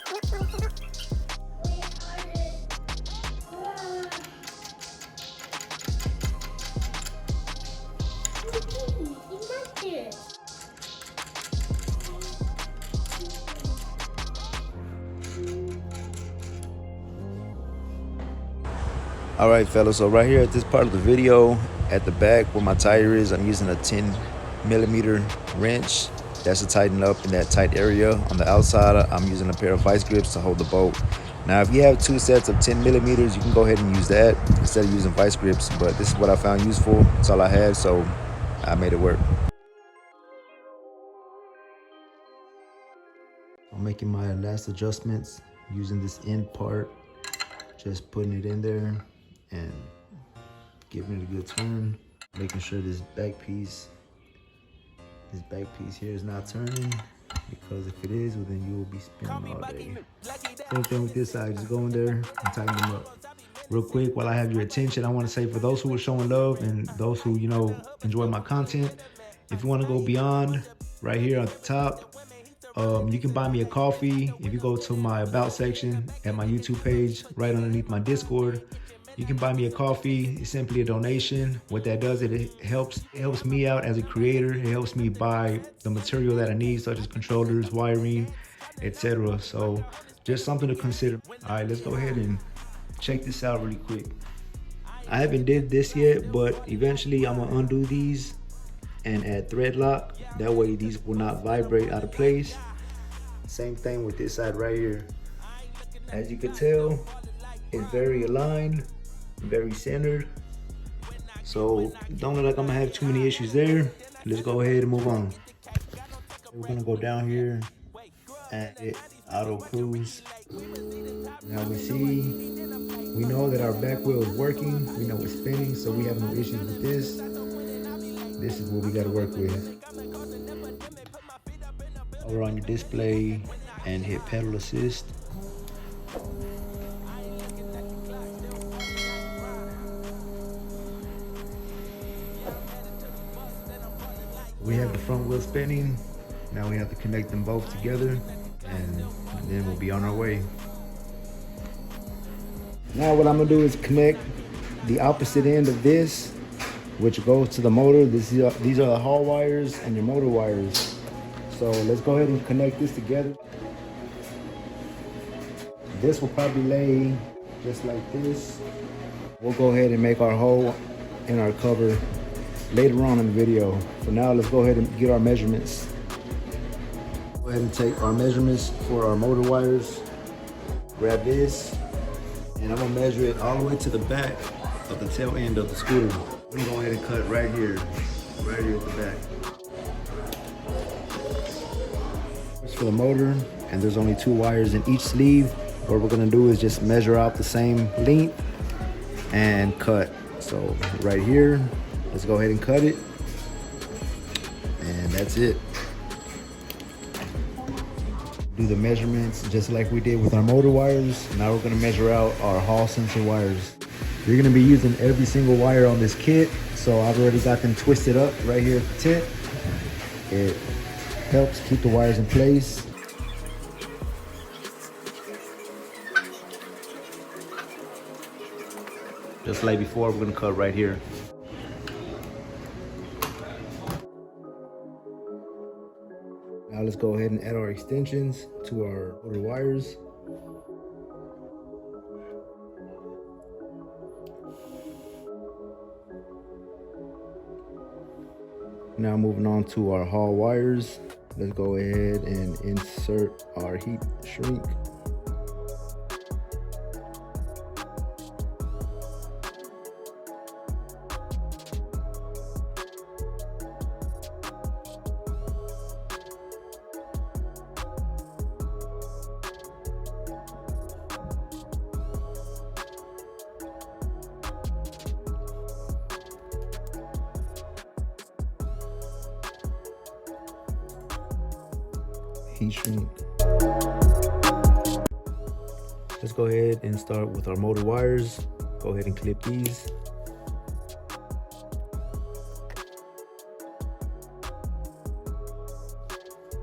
All right, fellas, so right here at this part of the video, at the back where my tire is, I'm using a 10mm wrench. That's to tighten up in that tight area. On the outside, I'm using a pair of vice grips to hold the bolt. Now, if you have two sets of 10mm, you can go ahead and use that instead of using vice grips, but this is what I found useful. That's all I had, so I made it work. I'm making my last adjustments using this end part, just putting it in there and giving it a good turn, making sure this back piece here is not turning, because if it is, well, then you will be spinning all day. Same thing with this side, just go in there and tighten them up. Real quick, while I have your attention, I want to say for those who are showing love and those who, enjoy my content, if you want to go beyond, right here at the top, you can buy me a coffee. If you go to my about section at my YouTube page, right underneath my Discord, you can buy me a coffee. It's simply a donation. What that does, it helps me out as a creator. It helps me buy the material that I need, such as controllers, wiring, etc. So just something to consider. All right, let's go ahead and check this out really quick. I haven't did this yet, but eventually I'm gonna undo these and add thread lock. That way these will not vibrate out of place. Same thing with this side right here. As you can tell, it's very aligned, very centered. So don't look like I'm gonna have too many issues there. Let's go ahead and move on. We're gonna go down here and hit auto cruise. Now we know that our back wheel is working. We know it's spinning, so we have no issues with this. This is what we gotta work with. Over on your display and hit pedal assist. We have the front wheel spinning. Now we have to connect them both together, and then we'll be on our way. Now what I'm gonna do is connect the opposite end of this, which goes to the motor. These are the hall wires and your motor wires. So let's go ahead and connect this together. This will probably lay just like this. We'll go ahead and make our hole in our cover later on in the video. For now, let's go ahead and get our measurements. Go ahead and take our measurements for our motor wires. Grab this, and I'm gonna measure it all the way to the back of the tail end of the scooter. I'm gonna go ahead and cut right here at the back. It's for the motor, and there's only 2 wires in each sleeve. What we're gonna do is just measure out the same length and cut. So right here, let's go ahead and cut it. And And that's it. Do the measurements just like we did with our motor wires. Now we're gonna measure out our Hall sensor wires. You're gonna be using every single wire on this kit. So I've already got them twisted up right here at the tip. It helps keep the wires in place. Just like before, we're gonna cut right here. Now let's go ahead and add our extensions to our motor wires. Now moving on to our Hall wires. Let's go ahead and insert our heat shrink. Heat shrink. Let's go ahead and start with our motor wires. Go ahead and clip these.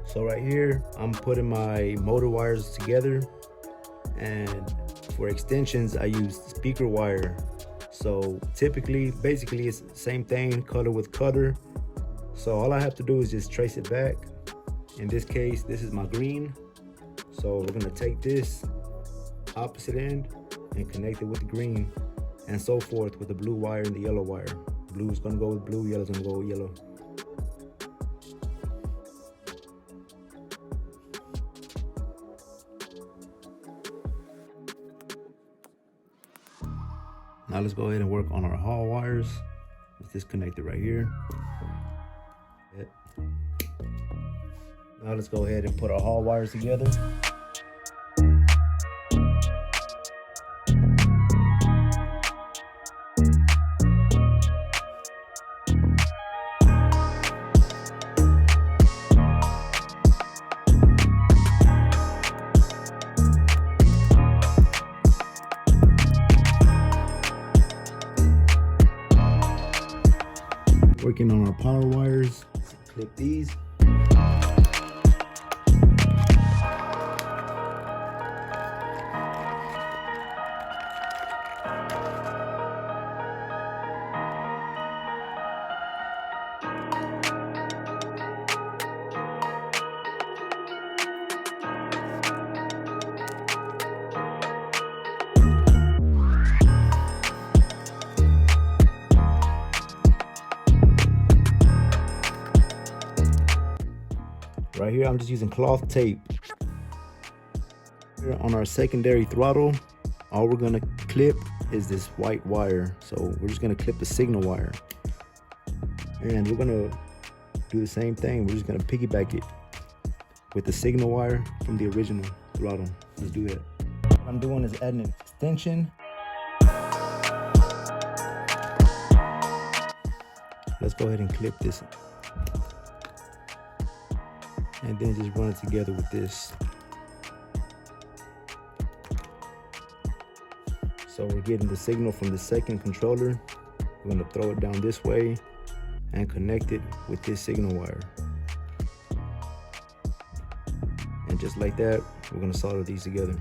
So right here, I'm putting my motor wires together, and for extensions, I use speaker wire. So typically, basically it's the same thing, cutter with cutter. So all I have to do is just trace it back. In this case, this is my green. So we're gonna take this opposite end and connect it with the green, and so forth with the blue wire and the yellow wire. Blue is gonna go with blue, yellow is gonna go with yellow. Now let's go ahead and work on our Hall wires. Let's disconnect it right here. Now let's go ahead and put our Hall wires together. Working on our power wires. Clip these. Right here, I'm just using cloth tape. Here on our secondary throttle, all we're gonna clip is this white wire. So we're just gonna clip the signal wire. And we're gonna do the same thing. We're just gonna piggyback it with the signal wire from the original throttle. Let's do that. What I'm doing is adding an extension. Let's go ahead and clip this. And then just run it together with this. So we're getting the signal from the second controller. We're gonna throw it down this way and connect it with this signal wire. And just like that, we're gonna solder these together.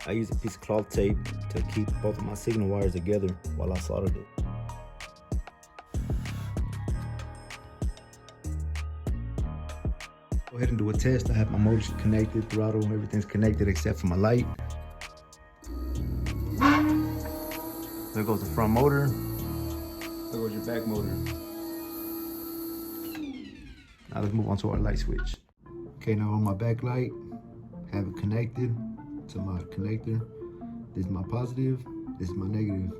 I use a piece of cloth tape to keep both of my signal wires together while I soldered it. Go ahead and do a test. I have my motor connected, throttle, everything's connected except for my light. There goes the front motor. There goes your back motor. Now let's move on to our light switch. Okay, now on my back light, have it connected to my connector. This is my positive, this is my negative.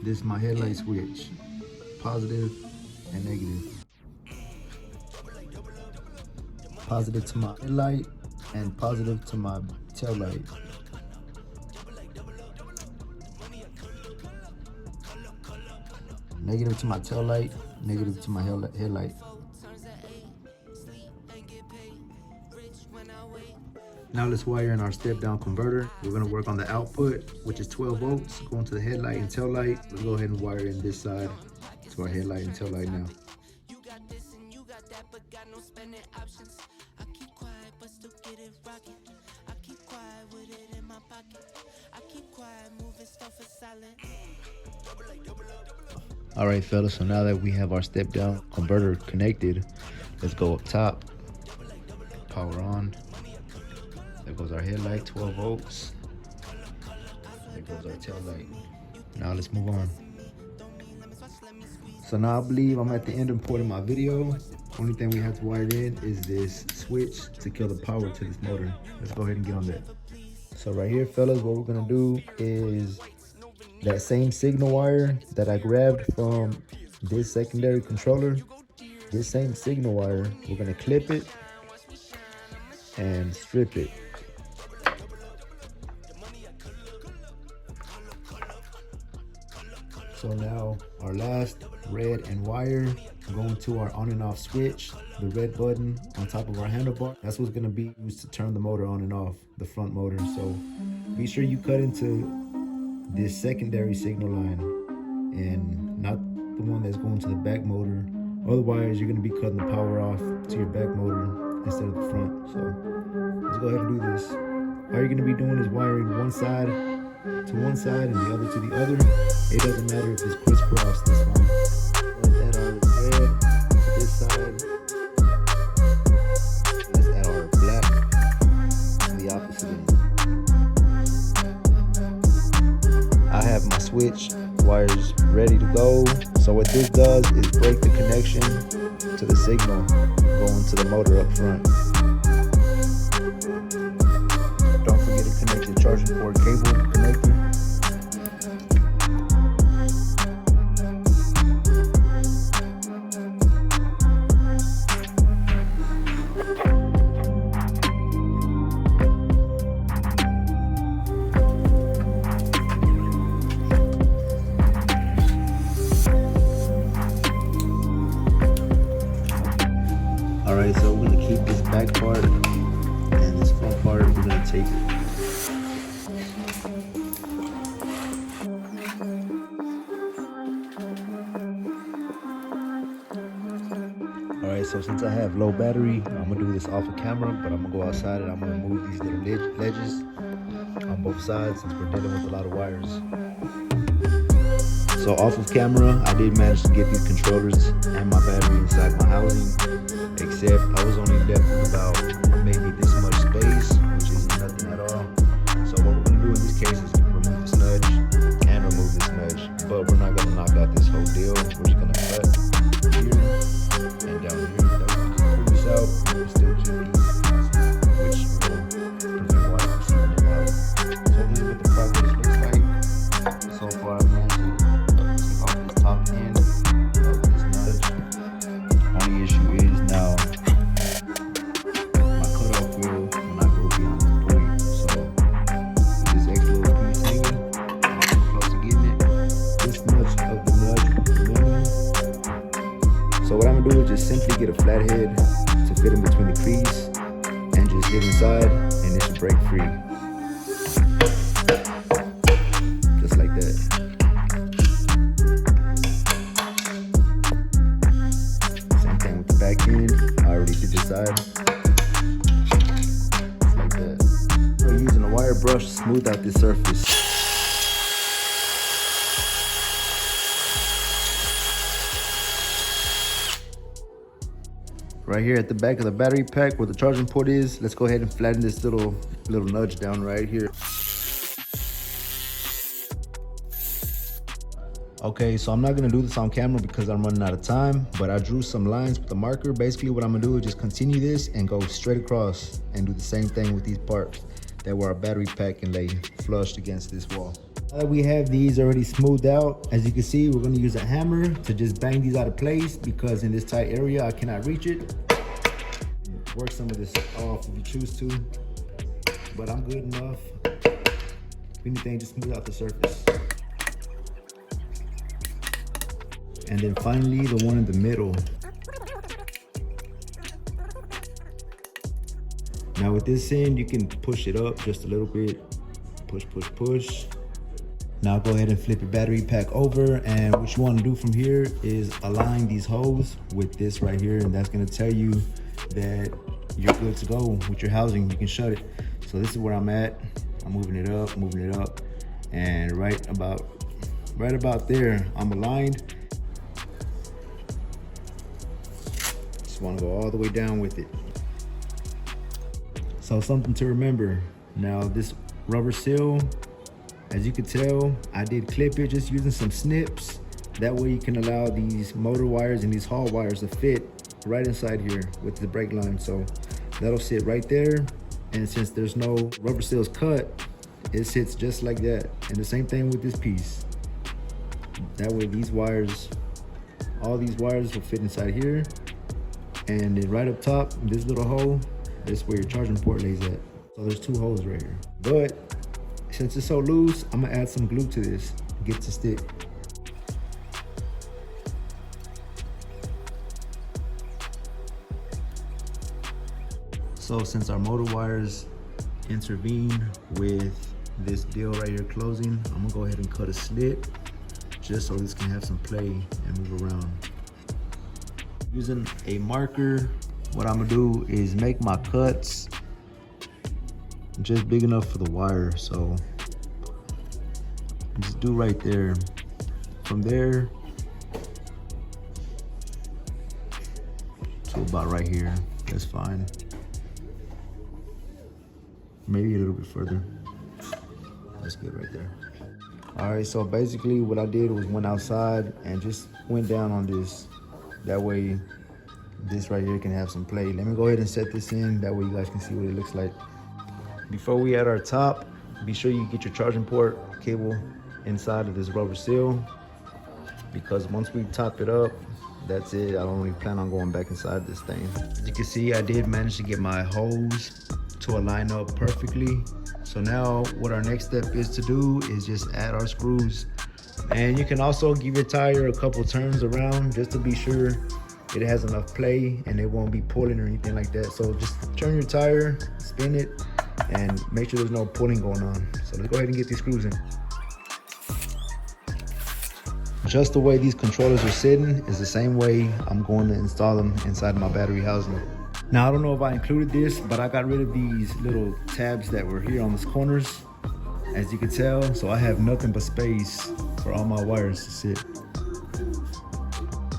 This is my headlight switch, positive and negative. Positive to my headlight and positive to my tail light. Negative to my tail light, negative to my headlight. Now let's wire in our step down converter. We're gonna work on the output, which is 12 volts, going to the headlight and tail light. Let's go ahead and wire in this side to our headlight and tail light now. You got this and you got that, but got no spending options. I keep quiet, but still get it rocking. I keep quiet with it in my pocket. I keep quiet, moving stuff for silent. All right, fellas, so now that we have our step down converter connected, let's go up top, power on. There goes our headlight, 12 volts. There goes our tail light. Now let's move on. So now I believe I'm at the end point of my video. Only thing we have to wire in is this switch to kill the power to this motor. Let's go ahead and get on that. So right here, fellas, what we're gonna do is that same signal wire that I grabbed from this secondary controller, this same signal wire, we're gonna clip it and strip it. So now our last red and wire going to our on and off switch, the red button on top of our handlebar. That's what's gonna be used to turn the motor on and off, the front motor. So be sure you cut into this secondary signal line and not the one that's going to the back motor. Otherwise, you're gonna be cutting the power off to your back motor instead of the front. So let's go ahead and do this. All you're gonna be doing is wiring one side to one side and the other to the other. It doesn't matter if it's crisscross, this fine. Let's add our red to this side. Let's add our black to the opposite end. I have my switch wires ready to go. So what this does is break the connection to the signal going to the motor up front. Don't forget to connect the charging port cable connector. Alright, so we're gonna keep this back part and this front part, we're gonna tape it. Alright, so since I have low battery, I'm gonna do this off of camera, but I'm gonna go outside and I'm gonna move these little ledges on both sides since we're dealing with a lot of wires. So off of camera, I did manage to get these controllers and my battery inside my housing, except I was only left with about maybe this much space, which is nothing at all. So what we're gonna do in this case is remove this nudge and remove this nudge, but we're not gonna knock out this whole deal. We're just gonna cut here and down here. That way we can pull this out and still keep these, which will prevent water from seeping in out. So this is what the progress looks like. So far, I've managed to take off this top end of this nudge. Only issue is now my cutoff wheel will not go beyond this point. So with this extra little piece hanging, I'm too close to getting it. This much of the nudge will be minimum. So what I'm gonna do is just simply get a flathead to fit in between the crease and just hit inside, and it should break free. Just like that. Same thing with the back end. I already did this side. Just like that. We're using a wire brush to smooth out this surface. Right here at the back of the battery pack where the charging port is, let's go ahead and flatten this little nudge down right here. Okay, so I'm not gonna do this on camera because I'm running out of time, but I drew some lines with the marker. Basically what I'm gonna do is just continue this and go straight across and do the same thing with these parts that were our battery pack and lay flushed against this wall. Now that we have these already smoothed out, as you can see, we're gonna use a hammer to just bang these out of place because in this tight area, I cannot reach it. Work some of this off if you choose to, but I'm good enough. If anything, just smooth out the surface. And then finally the one in the middle. Now with this end, you can push it up just a little bit. Push, push, push. Now go ahead and flip your battery pack over, and what you want to do from here is align these holes with this right here, and that's going to tell you that you're good to go with your housing. You can shut it. So this is where I'm at. I'm moving it up, and right about there, I'm aligned. Just want to go all the way down with it. So something to remember. Now this rubber seal, as you can tell, I did clip it just using some snips. That way you can allow these motor wires and these hall wires to fit right inside here with the brake line. So that'll sit right there. And since there's no rubber seals cut, it sits just like that. And the same thing with this piece. That way these wires, all these wires will fit inside here. And then right up top, this little hole, that's where your charging port lays at. So there's two holes right here. But since it's so loose, I'm gonna add some glue to this to get it to stick. So since our motor wires intervene with this deal right here closing, I'm gonna go ahead and cut a slit just so this can have some play and move around. Using a marker, what I'm gonna do is make my cuts just big enough for the wire. So just do right there. From there to about right here, that's fine. Maybe a little bit further. That's good right there. All right, so basically what I did was went outside and just went down on this. That way this right here can have some play. Let me go ahead and set this in. That way you guys can see what it looks like. Before we add our top, be sure you get your charging port cable inside of this rubber seal, because once we top it up, that's it. I don't really plan on going back inside this thing. As you can see, I did manage to get my hose to align up perfectly. So now what our next step is to do is just add our screws. And you can also give your tire a couple turns around just to be sure it has enough play and it won't be pulling or anything like that. So just turn your tire, spin it, and make sure there's no pulling going on. So let's go ahead and get these screws in. Just the way these controllers are sitting is the same way I'm going to install them inside my battery housing. Now I don't know if I included this, but I got rid of these little tabs that were here on the corners, as you can tell. So I have nothing but space for all my wires to sit.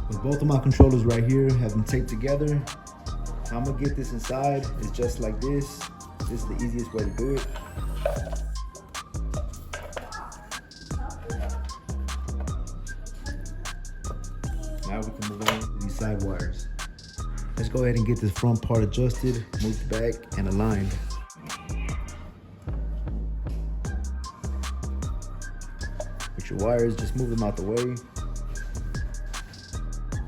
With both of my controllers right here, have them taped together. How I'm gonna get this inside is just like this. This is the easiest way to do it. Now we can move on to these side wires. Let's go ahead and get this front part adjusted, moved back, and aligned. With your wires, just move them out the way.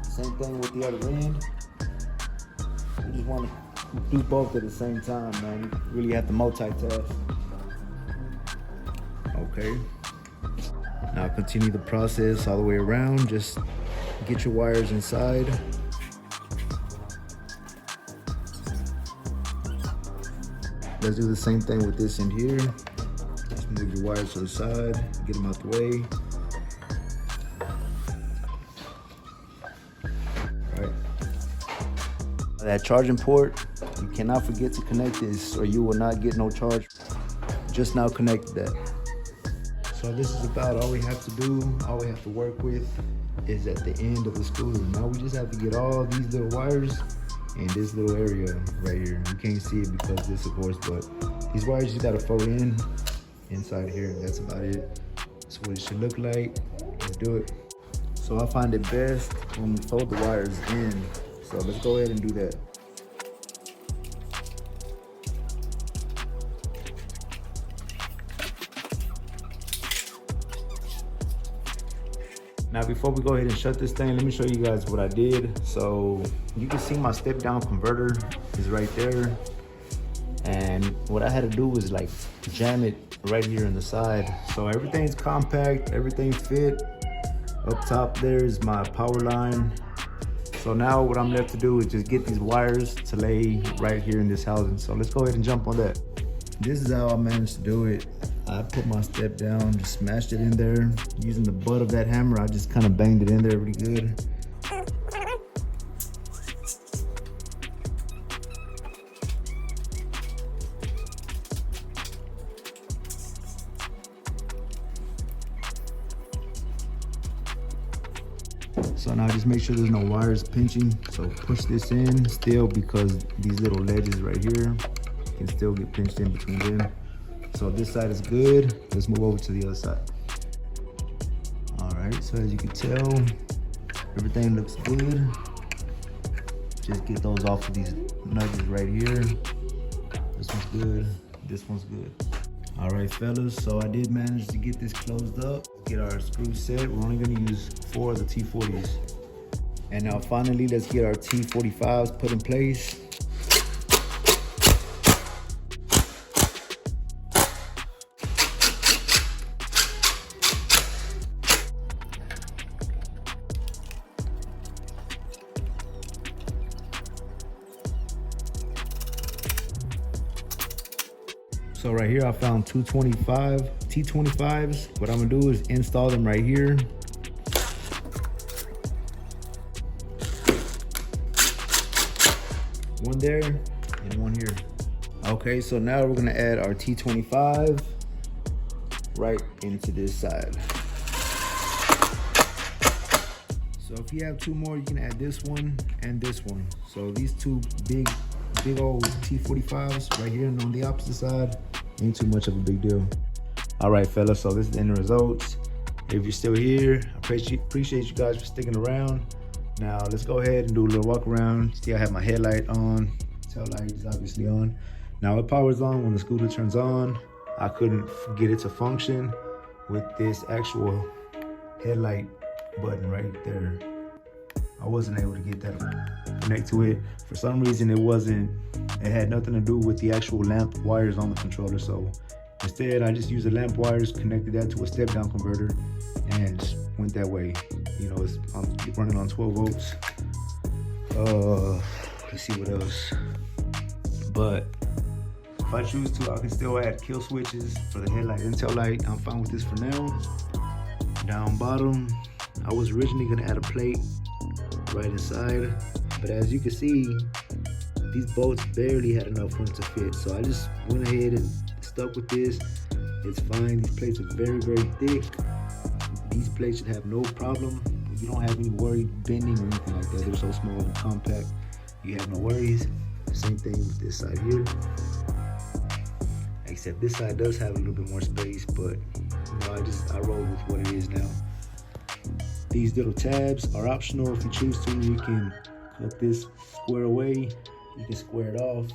Same thing with the other end. You just want to do both at the same time, man. You really have to multitask. Okay. Now continue the process all the way around. Just get your wires inside. Let's do the same thing with this in here. Just move your wires to the side, get them out the way. All right. That charging port, you cannot forget to connect this or you will not get no charge. Just now connected that. So this is about all we have to do, all we have to work with is at the end of the scooter. Now we just have to get all these little wires in this little area right here. You can't see it because of this, of course, but these wires just gotta fold in inside here. That's about it. That's what it should look like. Let's do it. So I find it best when we fold the wires in. So let's go ahead and do that. Now before we go ahead and shut this thing, let me show you guys what I did. So you can see my step down converter is right there. And what I had to do was like jam it right here in the side. So everything's compact, everything fit. Up top there's my power line. So now what I'm left to do is just get these wires to lay right here in this housing. So let's go ahead and jump on that. This is how I managed to do it. I put my step down, just smashed it in there. Using the butt of that hammer, I just kind of banged it in there pretty good. So now just make sure there's no wires pinching. So push this in still, because these little ledges right here can still get pinched in between them. So this side is good. Let's move over to the other side. All right, so as you can tell, everything looks good. Just get those off of these nudges right here. This one's good, this one's good. All right, fellas, so I did manage to get this closed up. Get our screws set. We're only gonna use 4 of the T40s. And now finally, let's get our T45s put in place. So right here, I found two T25s. What I'm gonna do is install them right here. One there and one here. Okay, so now we're gonna add our T25 right into this side. So if you have 2 more, you can add this one and this one. So these 2 big old T45s right here and on the opposite side, ain't too much of a big deal. All right, fellas, so this is the end result. If you're still here, I appreciate you guys for sticking around. Now let's go ahead and do a little walk around. See, I have my headlight on, tail light is obviously on. Now it powers on when the scooter turns on. I couldn't get it to function with this actual headlight button right there. I wasn't able to get that to connect to it. For some reason, it had nothing to do with the actual lamp wires on the controller. So instead, I just used the lamp wires, connected that to a step down converter, and just went that way. You know, I'm running on 12 volts. Let's see what else. But if I choose to, I can still add kill switches for the headlight and tail light. I'm fine with this for now. Down bottom, I was originally gonna add a plate right inside, but as you can see, these bolts barely had enough room to fit. So I just went ahead and stuck with this. It's fine. These plates are very, very thick. These plates should have no problem. You don't have any worry bending or anything like that. They're so small and compact. You have no worries. Same thing with this side here. Except this side does have a little bit more space, but you know, I roll with what it is now. These little tabs are optional. If you choose to, you can cut this square away. You can square it off.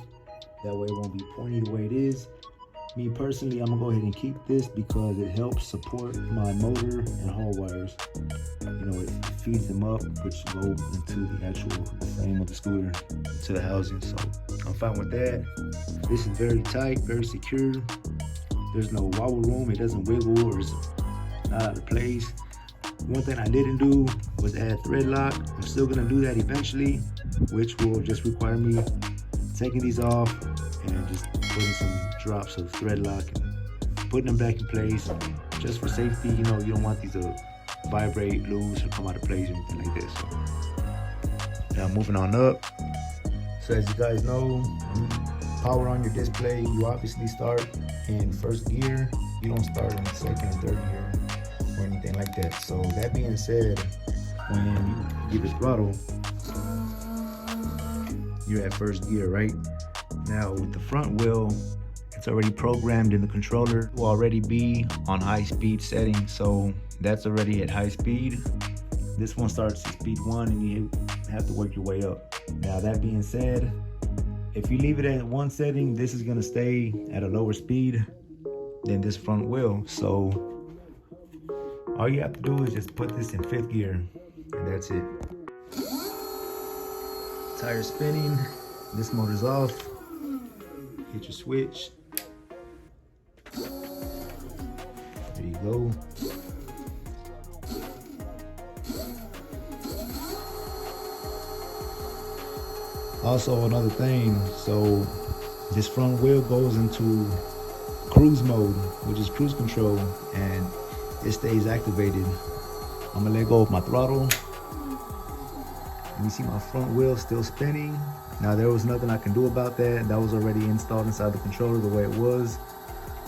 That way it won't be pointy the way it is. Me personally, I'm gonna go ahead and keep this because it helps support my motor and hall wires. You know, it feeds them up, which go into the actual frame of the scooter, to the housing. So I'm fine with that. This is very tight, very secure. There's no wobble room. It doesn't wiggle or is not out of place. One thing I didn't do was add thread lock. I'm still gonna do that eventually, which will just require me taking these off and just putting some drops of thread lock and putting them back in place just for safety. You know, you don't want these to vibrate, lose, or come out of place or anything like this. So now moving on up. So as you guys know, power on your display, you obviously start in first gear. You don't start in second and third gear or anything like that. So that being said, when you give it throttle, you're at first gear, right? Now with the front wheel, it's already programmed in the controller to already be on high speed setting. So that's already at high speed. This one starts at speed 1 and you have to work your way up. Now that being said, if you leave it at one setting, this is gonna stay at a lower speed than this front wheel. So all you have to do is just put this in 5th gear and that's it. Tire spinning, this motor's off. Hit your switch. There you go. Also, another thing, so this front wheel goes into cruise mode, which is cruise control, and it stays activated. I'm gonna let go of my throttle, and you see my front wheel still spinning. Now, there was nothing I can do about that. That was already installed inside the controller the way it was.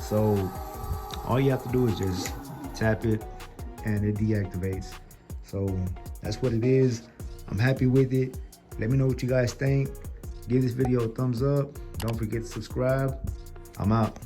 So all you have to do is just tap it and it deactivates. So that's what it is. I'm happy with it. Let me know what you guys think. Give this video a thumbs up. Don't forget to subscribe. I'm out.